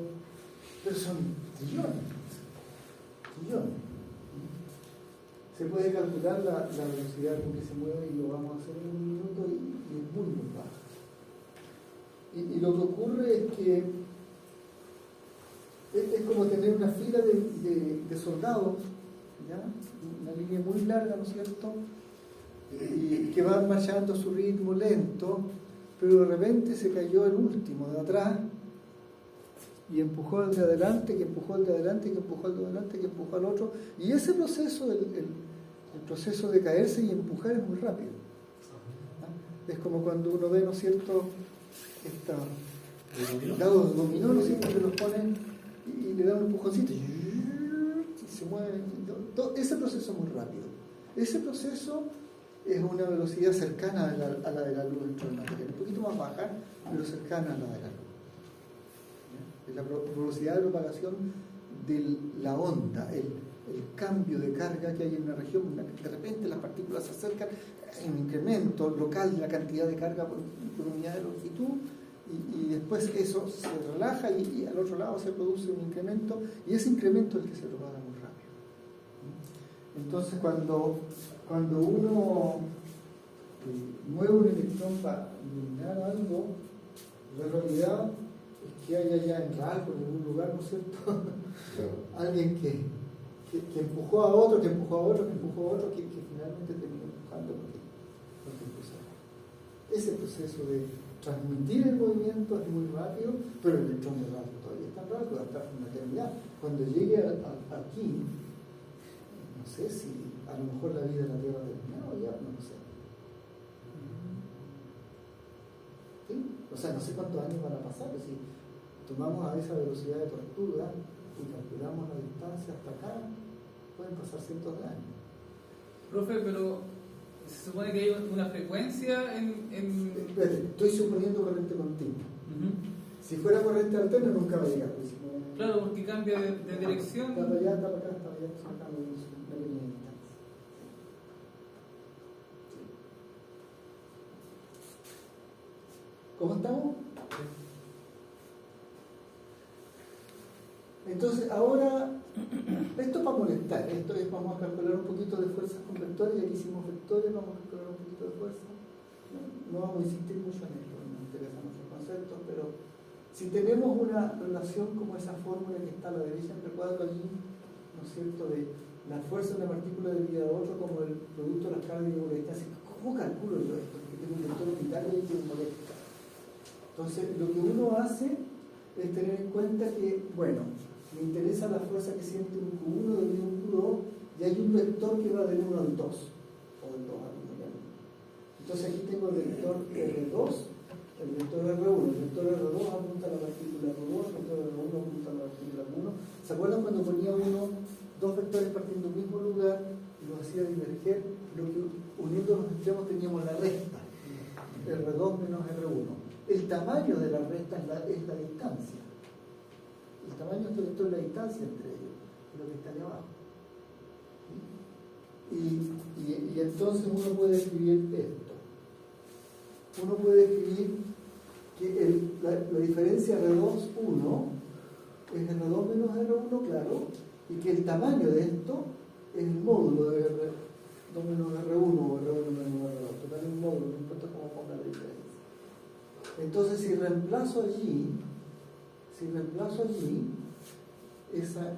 A: son trillones. Se puede calcular la velocidad con que se mueve y lo vamos a hacer en un minuto y es muy baja. Y lo que ocurre es que es como tener una fila de soldados, ¿ya? Una línea muy larga, ¿no es cierto? Y que van marchando a su ritmo lento, pero de repente se cayó el último de atrás y empujó al de adelante, que empujó al de adelante, que empujó al de adelante, que empujó al otro. Y ese proceso, el proceso de caerse y empujar es muy rápido. ¿Ah? Es como cuando uno ve, ¿no es cierto?, dados de dominó, ¿no es cierto?, que los ponen y le dan un empujoncito y se mueven. Ese proceso es muy rápido. Ese proceso es una velocidad cercana a la de la luz dentro del material, un poquito más baja, pero cercana a la de la luz. Es la velocidad de propagación de la onda, el cambio de carga que hay en una región. De repente las partículas se acercan, hay un incremento local de la cantidad de carga por unidad de longitud, y después eso se relaja y al otro lado se produce un incremento, y ese incremento es el que se propaga muy rápido. Entonces, cuando uno mueve un electrón para iluminar algo, la realidad es que hay allá en algo, en algún lugar, ¿no es cierto? Alguien que empujó a otro, que empujó a otro, que empujó a otro, que finalmente terminó empujando porque empezó. Ese proceso de transmitir el movimiento es muy rápido, pero el electrón es rápido, todavía es tan rápido hasta una eternidad. Cuando llegue aquí, no sé si a lo mejor la vida en la Tierra ha terminado ya, no lo sé. ¿Sí? O sea, no sé cuántos años van a pasar, si tomamos a esa velocidad de tortuga y calculamos la distancia hasta acá, pueden pasar cientos de años.
F: Profe, pero se supone que hay una frecuencia en...
A: Espérate, estoy suponiendo corriente continua. Si fuera corriente alterna nunca va a llegar. Pues,
F: Claro, porque cambia de dirección.
A: Está para allá, está para acá, está para allá, está para acá, es una pequeña distancia. ¿Cómo estamos? Entonces, ahora, esto es para molestar, esto es, vamos a calcular un poquito de fuerzas con vectores, ya que hicimos vectores, vamos a calcular un poquito de fuerza. No vamos a insistir mucho en esto, no me interesan nuestros conceptos, pero si tenemos una relación como esa fórmula que está a la derecha en el cuadro allí, ¿no es cierto?, de la fuerza de una partícula dividida a otra como el producto de las cargas y la distancia, ¿cómo calculo yo esto? Porque tengo un vector unitario y tengo un molesta. Entonces, lo que uno hace es tener en cuenta que, bueno, me interesa la fuerza que siente un Q1 debido a un Q2 y hay un vector que va del 1 al 2 o del 2 al 1. Entonces aquí tengo el vector R2, el vector R1, el vector R2 apunta a la partícula R2, el vector R1 apunta a la partícula R1. ¿Se acuerdan cuando ponía dos vectores partiendo del mismo lugar y los hacía diverger? Lo que uniendo los extremos teníamos la resta, R2 menos R1. El tamaño de la resta es la distancia. El tamaño de este vector es la distancia entre ellos, es lo que está allá abajo. Y entonces uno puede escribir esto. Uno puede escribir que la diferencia R2,1 es R2 menos R1, claro, y que el tamaño de esto es el módulo de R2 menos R1 o R1 menos R2. Total, un módulo, no importa cómo ponga la diferencia. Entonces, si reemplazo allí esa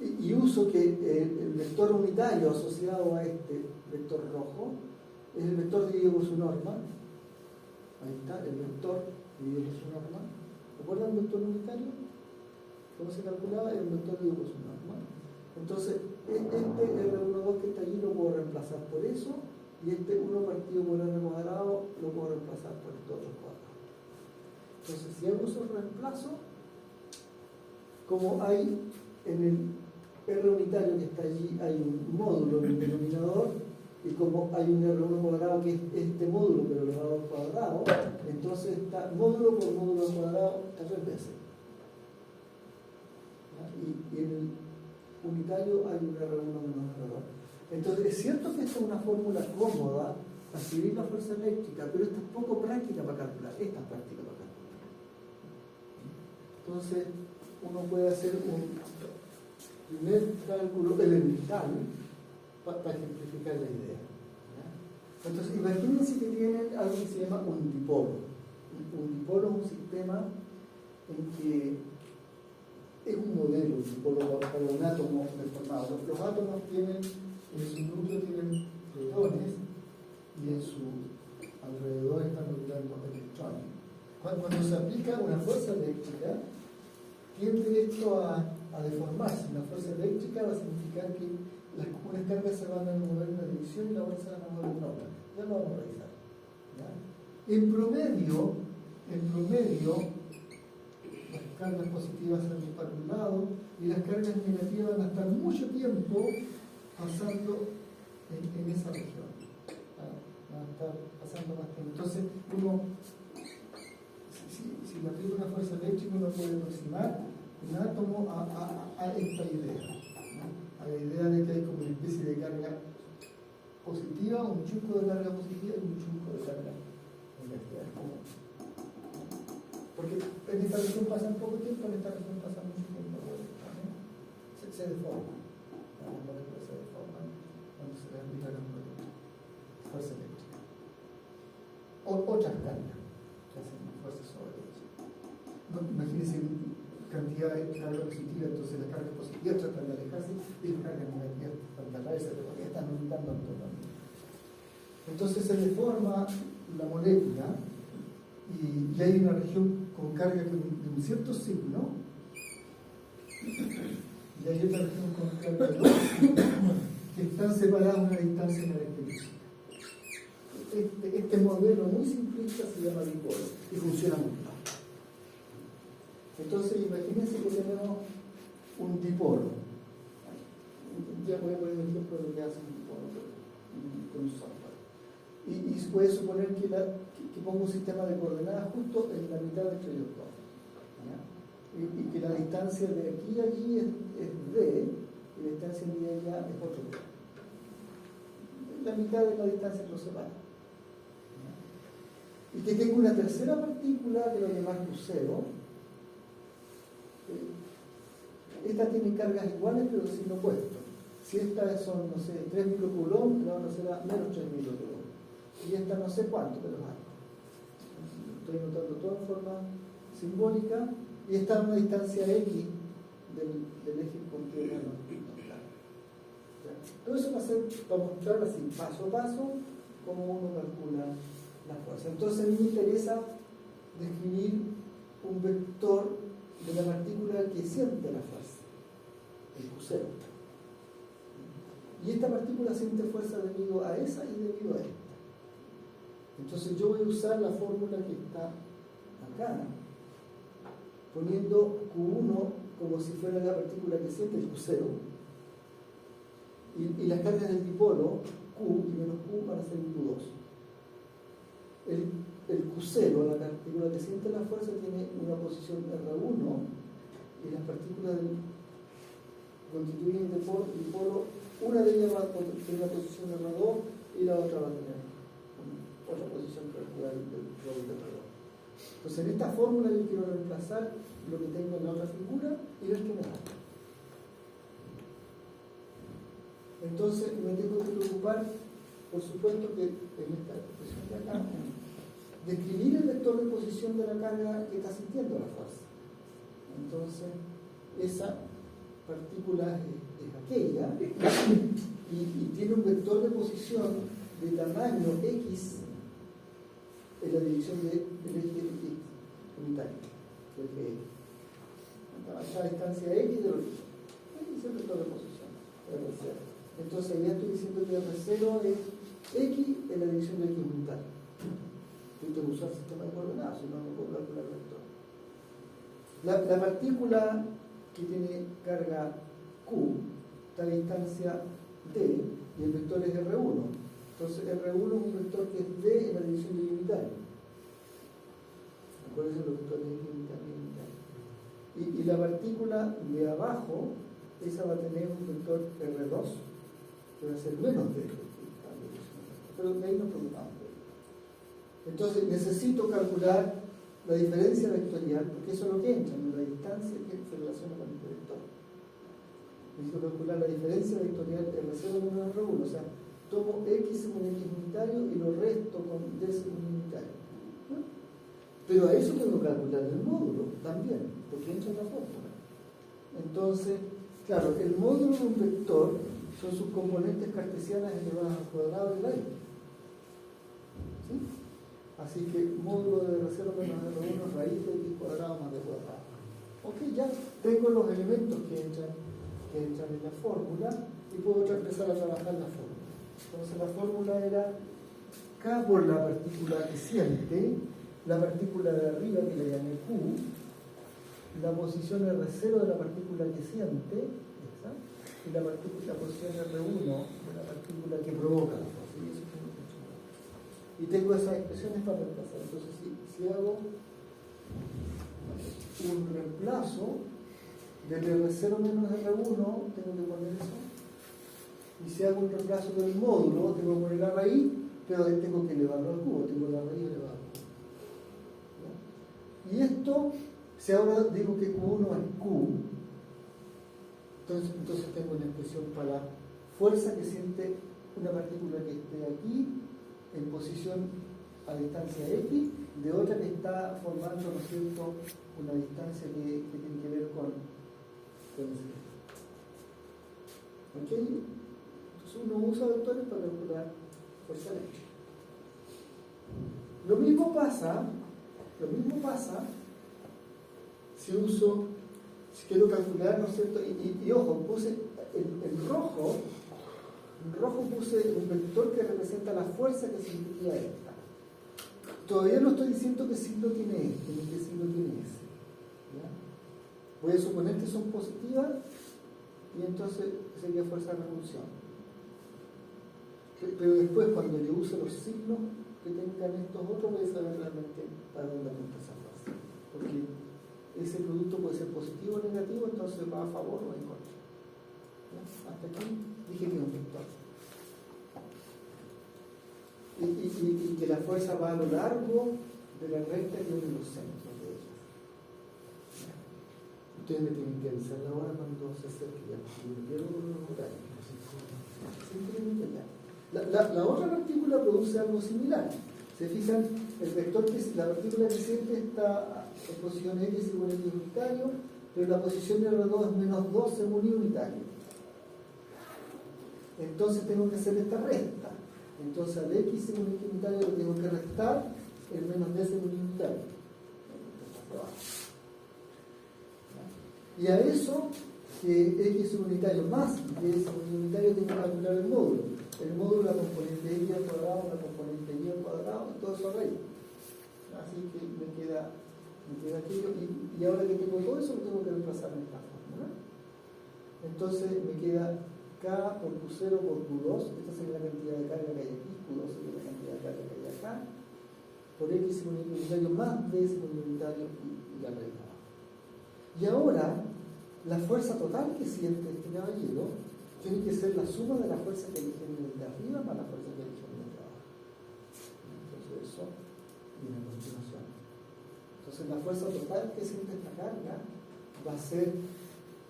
A: y uso que el vector unitario asociado a este vector rojo es el vector dividido por su norma. Ahí está, el vector dividido por su norma. ¿Recuerdan el vector unitario? ¿Cómo se calculaba? Era un vector dividido por su norma. Entonces, este R12 que está allí lo puedo reemplazar por eso, y este 1 partido por R cuadrado lo puedo reemplazar por este otro cuadrado. Entonces, si hago esos reemplazo, como hay en el R unitario que está allí, hay un módulo en el denominador, y como hay un R1 cuadrado que es este módulo pero elevado al cuadrado, entonces está módulo por módulo al cuadrado está 3 veces. Y en el unitario hay un R1 menos R2. Entonces, es cierto que esta es una fórmula cómoda para escribir la fuerza eléctrica, pero esta es poco práctica para calcular, esta es práctica para calcular. Entonces, uno puede hacer un primer cálculo elemental para ejemplificar la idea. ¿Ya? Entonces, imagínense que tienen algo que se llama un dipolo. Un dipolo es un sistema en que es un modelo, un dipolo para un átomo deformado. Los átomos tienen, en su núcleo tienen protones y en su alrededor están orbitando electrones. Cuando se aplica una fuerza eléctrica, tiende esto a deformarse. Una fuerza eléctrica va a significar que unas cargas se van a mover en una dirección y las otras se van a mover en otra. Ya lo vamos a revisar. ¿Ya? En promedio, las cargas positivas van a ir para un lado y las cargas negativas van a estar mucho tiempo pasando en esa región. Van a estar pasando más tiempo. Entonces, si le aplica una fuerza eléctrica, uno puede aproximar un átomo a esta idea, ¿no? A la idea de que hay como una especie de carga positiva, un chunco de carga positiva y un chunco de carga negativa. Porque en esta región pasa poco tiempo, en esta región pasa mucho tiempo, ¿no? Se deforman. Las moléculas se deforman cuando se le aplica la fuerza eléctrica. Otras cargas que hacen fuerza sobre ellas. No, imagínense cantidad de carga positiva, entonces las cargas positivas tratan de alejarse y las cargas negativas tratan de atraerse, pero todavía están orbitando actualmente. Entonces se deforma la molécula y hay una región con carga de un cierto signo y hay otra región con carga de otro signo que están separadas a una distancia característica. Este modelo muy simplista se llama dipolo y funciona muy bien. Entonces, imagínense que tenemos un dipolo. Ya voy a poner un ejemplo de lo que hace un dipolo con un software. Y puede suponer que pongo un sistema de coordenadas justo en la mitad entre ellos dos. Y que la distancia de aquí a allí es D, y la distancia de allá es otro D. La mitad de la distancia que los separa. Y que tengo una tercera partícula que lo llaman crucero. Estas tienen cargas iguales pero de signo opuesto. Si estas son, no sé, 3 microcoulomb, la otra será menos 3 microcoulomb. Y esta no sé cuánto, pero algo. Estoy notando todo en forma simbólica y está a una distancia X del eje completo. Todo eso va a ser para mostrar así, paso a paso, cómo uno calcula la fuerza. Entonces a mí me interesa describir un vector de la partícula que siente la fuerza, el crucero. Y esta partícula siente fuerza debido a esa y debido a esta. Entonces yo voy a usar la fórmula que está acá, poniendo Q1 como si fuera la partícula que siente el crucero, y las cargas del dipolo, Q y menos Q, van a ser Q2. El crucero, la partícula que siente la fuerza, tiene una posición R1, y las partículas constituyen dipolo, una de ellas va a tener una posición R2 y la otra va a tener otra posición calculada del rol de R2. Entonces en esta fórmula yo quiero reemplazar lo que tengo en la otra figura y ver qué me da. Entonces me tengo que preocupar, por supuesto, que en esta expresión de acá, describir el vector de posición de la carga que está sintiendo la fuerza. Entonces, esa partícula es aquella y tiene un vector de posición de tamaño X en la dirección del eje X unitario, del eje X. A la distancia X del origen. Ese es el vector de posición, R0. Entonces ya estoy diciendo que R0 es X en la dirección de X unitario. Yo tengo que usar el sistema de coordenadas, si no, no puedo calcular el vector. La partícula que tiene carga Q está a distancia D y el vector es R1. Entonces R1 es un vector que es D en la dirección de Y unitario. Acuérdense los vectores de Y unitario y unitario. Y la partícula de abajo, esa va a tener un vector R2 que va a ser menos D. Pero de ahí nos preocupamos. Entonces necesito calcular la diferencia vectorial, porque eso es lo que entra en la distancia que se relaciona con este vector. Necesito calcular la diferencia vectorial R0 menos R1, o sea, tomo X según X unitario y lo resto con D según unitario. ¿No? Pero a eso tengo que calcular el módulo también, porque entra en la fórmula. Entonces, claro, el módulo de un vector son sus componentes cartesianas elevadas al cuadrado de raíz. ¿Sí? Así que módulo de R0 menos R1 raíz de X cuadrado más D cuadrado. Ok, ya tengo los elementos que entran en la fórmula y puedo empezar a trabajar la fórmula. Entonces la fórmula era K por la partícula que siente, la partícula de arriba que le llamé Q, la posición R0 de la partícula que siente, esa, y la posición R1 de la partícula que provoca la fuerza. Y tengo esas expresiones para reemplazar. Entonces, si hago un reemplazo del R0 menos R1, tengo que poner eso. Y si hago un reemplazo del módulo, tengo que poner la raíz, pero tengo que elevarlo al cubo, tengo la raíz elevada al cubo. Y esto, si ahora digo que Q1 es Q, entonces tengo una expresión para la fuerza que siente una partícula que esté aquí, en posición a distancia X, de otra que está formando, ¿no es cierto?, una distancia que tiene que ver con ese. ¿Ok? Entonces uno usa vectores para calcular fuerza eléctrica. Lo mismo pasa si quiero calcular, ¿no es cierto? Y ojo, puse en rojo puse un vector que representa la fuerza que sentiría esta. Todavía no estoy diciendo qué signo tiene este, ni qué signo tiene ese. ¿Ya? Voy a suponer que son positivas y entonces sería fuerza de repulsión. Pero después, cuando yo use los signos que tengan estos otros, voy a saber realmente para dónde apunta esa fuerza. Porque ese producto puede ser positivo o negativo, entonces va a favor o en contra. ¿Ya? Hasta aquí dije que es un vector. Y que la fuerza va a lo largo de la recta que une los centros de ellas. ¿Ya? Ustedes me tienen que avisar la hora cuando se acerque ya, porque me pierdo con los horarios. Simplemente ya. La otra partícula produce algo similar. Se fijan, el vector la partícula que siente está en posición X según X unitario, pero la posición de R2 es menos 2 según Y unitario. Entonces tengo que hacer esta resta. Entonces al X según X unitario lo tengo que restar el menos D según Y unitario. Y a eso, X unitario más D según Y unitario, tengo que calcular el módulo. El módulo, la componente Y al cuadrado, la componente Y al cuadrado, y todo eso a raíz. Así que me queda aquello, y ahora que tengo todo eso, lo tengo que reemplazar en esta fórmula. Entonces me queda K por Q0 por Q2, esta sería la cantidad de carga que hay aquí, Q2 sería la cantidad de carga que hay acá, por X según Y unitario más D según Y unitario y la raíz de abajo. Y ahora, la fuerza total que siente este caballero tiene que ser la suma de la fuerza que elige el de arriba más la fuerza que elige el de abajo. Entonces eso viene a continuación. Entonces la fuerza total que siente esta carga va a ser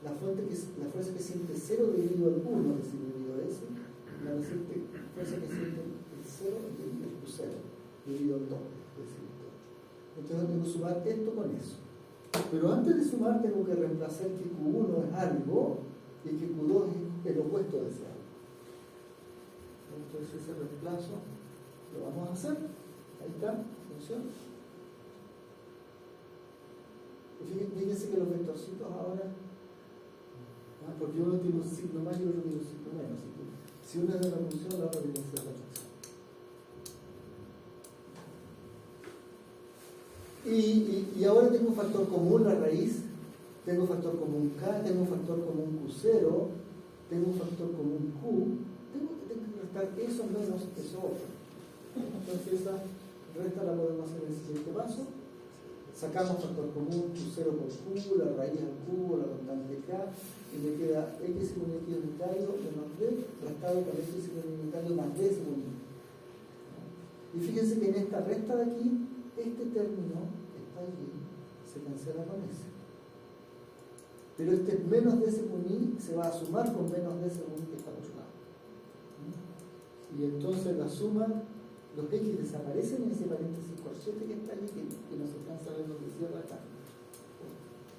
A: la fuerza que siente 0 dividido al 1, es decir, dividido S, la fuerza que siente el 0 dividido el Q0, dividido al 2, es decir, el 2. Entonces tengo que sumar esto con eso. Pero antes de sumar tengo que reemplazar que Q1 es algo y que Q2 es el opuesto de ese algo. Entonces ese reemplazo lo vamos a hacer. Ahí está, función. Fíjense que los vectorcitos ahora, porque uno tiene un signo más y otro tiene un signo menos. Si uno es de la función, la otra tiene que ser de la función. Y ahora tengo un factor común, la raíz, tengo un factor común K, tengo un factor común Q0, tengo un factor común Q, tengo que restar eso menos eso otro. Entonces esa resta la podemos hacer en el siguiente paso. Sacamos factor común Q0 por Q, la raíz al cubo, la constante K, y me queda X según X unitario menos D, restado con X según Y unitario más D según Y. Y fíjense que en esta resta de aquí, este término que está allí se cancela con ese. Pero este menos D según Y se va a sumar con menos D según Y que está al otro lado. Y entonces la suma, los X desaparecen en ese paréntesis corchete que está allí, que no se alcanza a ver lo que cierra acá.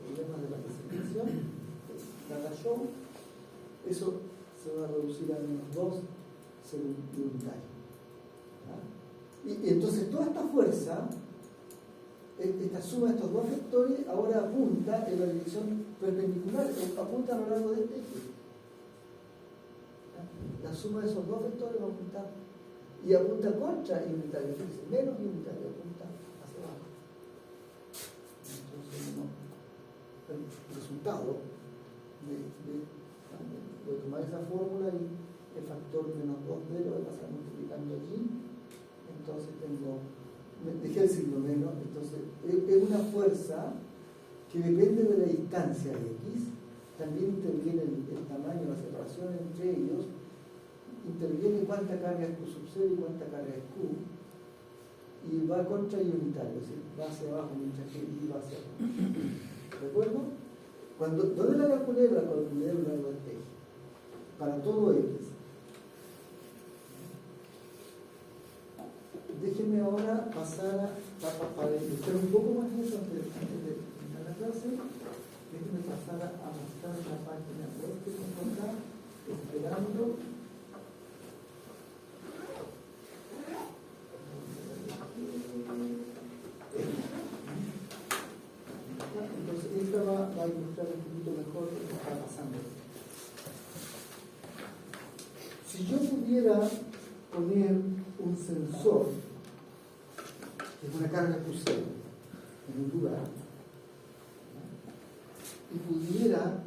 A: Problemas de la presentación, cada show, eso se va a reducir a menos 2 según Y unitario. Y entonces toda esta fuerza, esta suma de estos dos vectores, ahora apunta en la dirección perpendicular, apunta a lo largo de este eje. La suma de esos dos vectores va a apuntar, y apunta contra Y unitario, fíjense, menos Y unitario, apunta hacia abajo. Entonces, el resultado de tomar esa fórmula y el factor menos 2D lo voy a pasar multiplicando allí. Entonces dejé el signo menos, entonces es una fuerza que depende de la distancia de X, también interviene el tamaño, la separación entre ellos, interviene cuánta carga es Q sub 0 y cuánta carga es Q, y va contra Y unitario, es decir, va hacia abajo mientras que Y va hacia abajo. ¿De acuerdo? ¿Dónde la calculé? La calculé a lo largo del eje, para todo X. Déjenme ahora pasar para ilustrar un poco más eso antes de terminar la clase. Déjenme pasar a mostrar la página web que tengo acá, esperando. Entonces esta va a ilustrar un poquito mejor lo que está pasando. Si yo pudiera poner un sensor, que es una carga Q0 en un lugar, y pudiera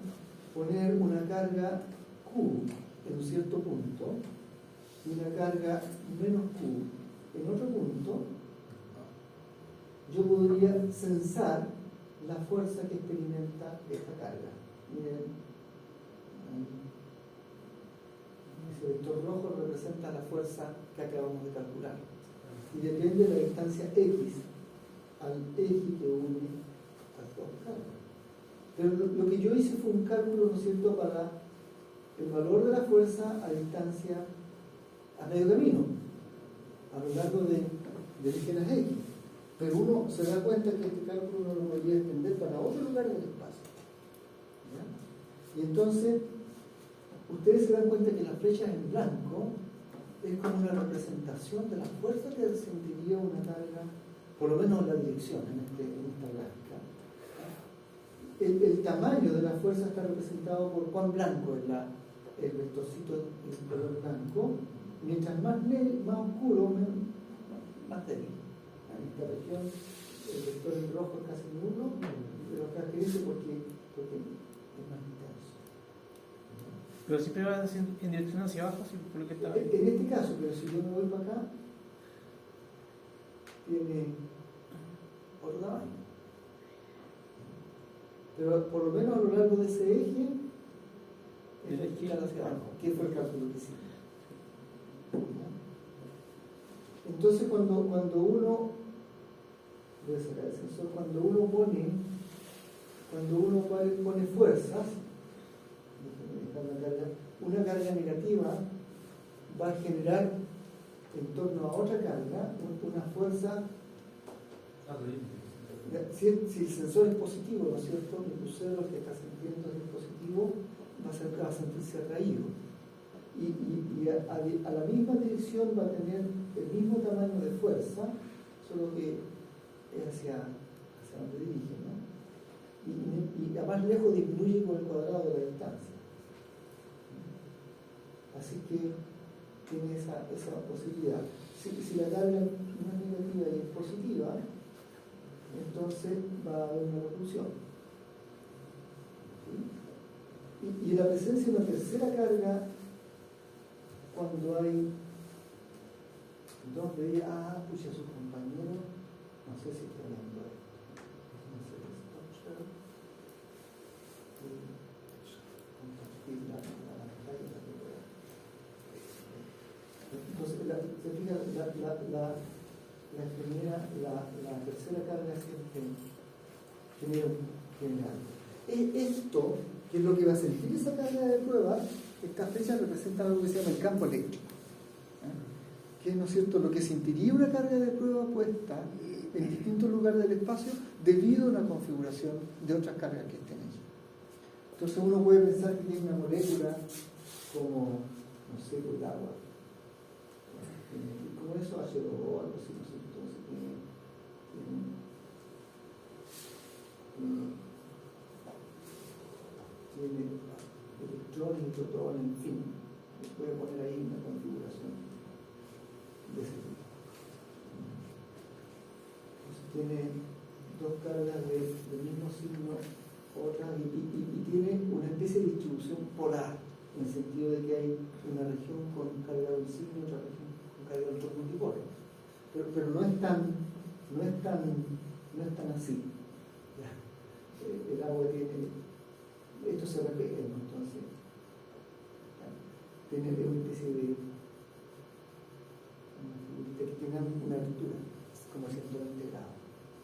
A: poner una carga Q en un cierto punto, y una carga menos Q en otro punto, yo podría censar la fuerza que experimenta esta carga. Miren, ese vector rojo representa la fuerza que acabamos de calcular y depende de la distancia X al eje que une las dos cargas. Pero lo que yo hice fue un cálculo, ¿no es cierto?, para el valor de la fuerza a distancia, a medio camino, a lo largo de eje X. Pero uno se da cuenta que este cálculo no lo podría extender para otro lugar del espacio. ¿Ya? Y entonces, ustedes se dan cuenta que las flechas en blanco es como una representación de la fuerza que sentiría una carga, por lo menos en la dirección, en esta gráfica. El tamaño de la fuerza está representado por cuán blanco es el vectorcito de color blanco, mientras más oscuro, más débil. En esta región el vector en rojo es casi nulo, pero caracteriza porque es más intenso.
C: Pero siempre va en dirección hacia abajo, ¿sí? Por lo que está.
A: En este caso, pero si yo me voy para acá, tiene otro tamaño. Pero por lo menos a lo largo de ese eje, es la izquierda hacia abajo, que fue el cálculo que hicimos. Entonces cuando uno, voy a sacar el sensor, cuando uno pone fuerzas, una carga negativa va a generar en torno a otra carga una fuerza. Si el sensor es positivo, ¿no es cierto?, el crucero que está sintiendo es positivo, va a sentirse atraído. Y a la misma dirección va a tener el mismo tamaño de fuerza, solo que es hacia donde dirige, ¿no? Y a más lejos disminuye con el cuadrado de la distancia. Así que tiene esa posibilidad. Si la carga no es negativa y es positiva, entonces va a haber una repulsión. ¿Sí? Y la presencia de una tercera carga, cuando hay dos de ellas, pucha, su compañero, no sé si está viendo esto. No sé si está compartir la pantalla. Entonces, se fija, la tercera carga general. Esto, que es lo que va a sentir esa carga de prueba, esta flecha representa algo que se llama el campo eléctrico. Que es, ¿no es cierto?, lo que sentiría una carga de prueba puesta en distintos lugares del espacio debido a una configuración de otras cargas que estén allí. Entonces uno puede pensar que tiene una molécula como, no sé, el agua. Como eso, H2O o algo así, ¿no es cierto? Entonces tiene electrones y protones, en fin. Voy a poner ahí una configuración de ese tipo. Entonces tiene dos cargas del mismo signo, otras, y tiene una especie de distribución polar, en el sentido de que hay una región con carga de un signo y otra región con carga de otro multipolar. Pero no es tan así. El agua tiene, esto se repite, ¿no? Entonces tiene una especie de que tiene una altura como 120 grados,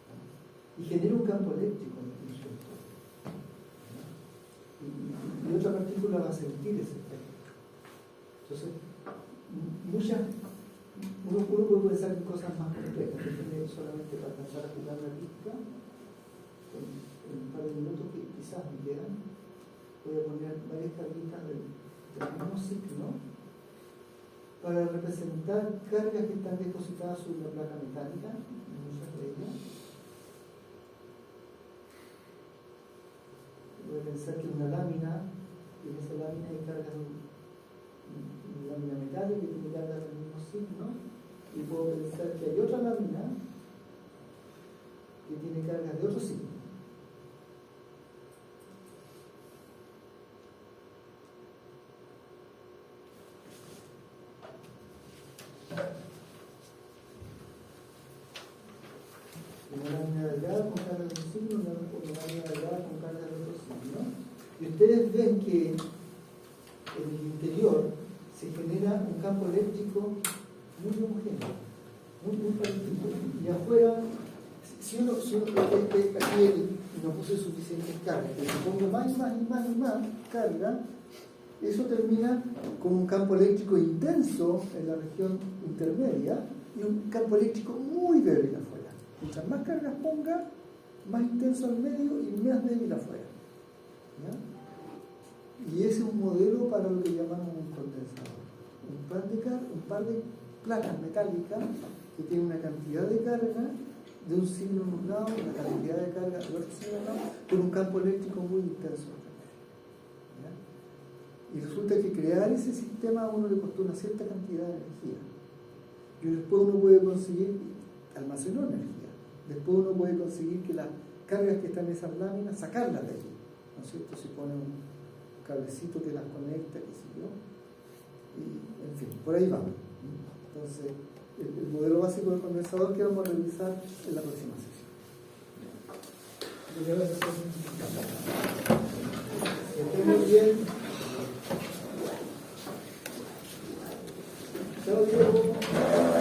A: ¿no? Y genera un campo eléctrico en su entorno, ¿no? Y otra partícula va a sentir ese efecto. Entonces uno puede pensar en cosas más complejas, que tiene solamente para alcanzar a jugar la física. En un par de minutos que quizás me quedan, voy a poner varias carguitas del mismo signo para representar cargas que están depositadas sobre una placa metálica, muchas de ellas. Voy a pensar que una lámina, y en esa lámina hay cargas de una lámina metálica que tiene cargas del mismo signo, y puedo pensar que hay otra lámina que tiene cargas de otro signo. alargada con carga de un signo, una área alargada con carga de otro signo. Y ustedes ven que en el interior se genera un campo eléctrico muy homogéneo, muy parecido. Y afuera, si uno aquí no puse suficientes cargas, pero si pongo más carga, eso termina con un campo eléctrico intenso en la región intermedia y un campo eléctrico muy débil afuera. Mientras más cargas ponga, más intenso al medio y más débil afuera. ¿Ya? Y ese es un modelo para lo que llamamos un condensador. Un par de placas metálicas que tienen una cantidad de carga de un signo en un lado, una cantidad de carga de otro signo en un lado, con un campo eléctrico muy intenso. ¿Ya? Y resulta que crear ese sistema a uno le costó una cierta cantidad de energía. Y después uno puede conseguir, almacenó energía. Después uno puede conseguir que las cargas que están en esas láminas, sacarlas de allí. ¿No es cierto? Se pone un cablecito que las conecta, qué sé yo. Y, en fin, por ahí vamos. Entonces, el modelo básico del condensador que vamos a revisar en la próxima sesión. Que estén muy bien. Chao, Diego.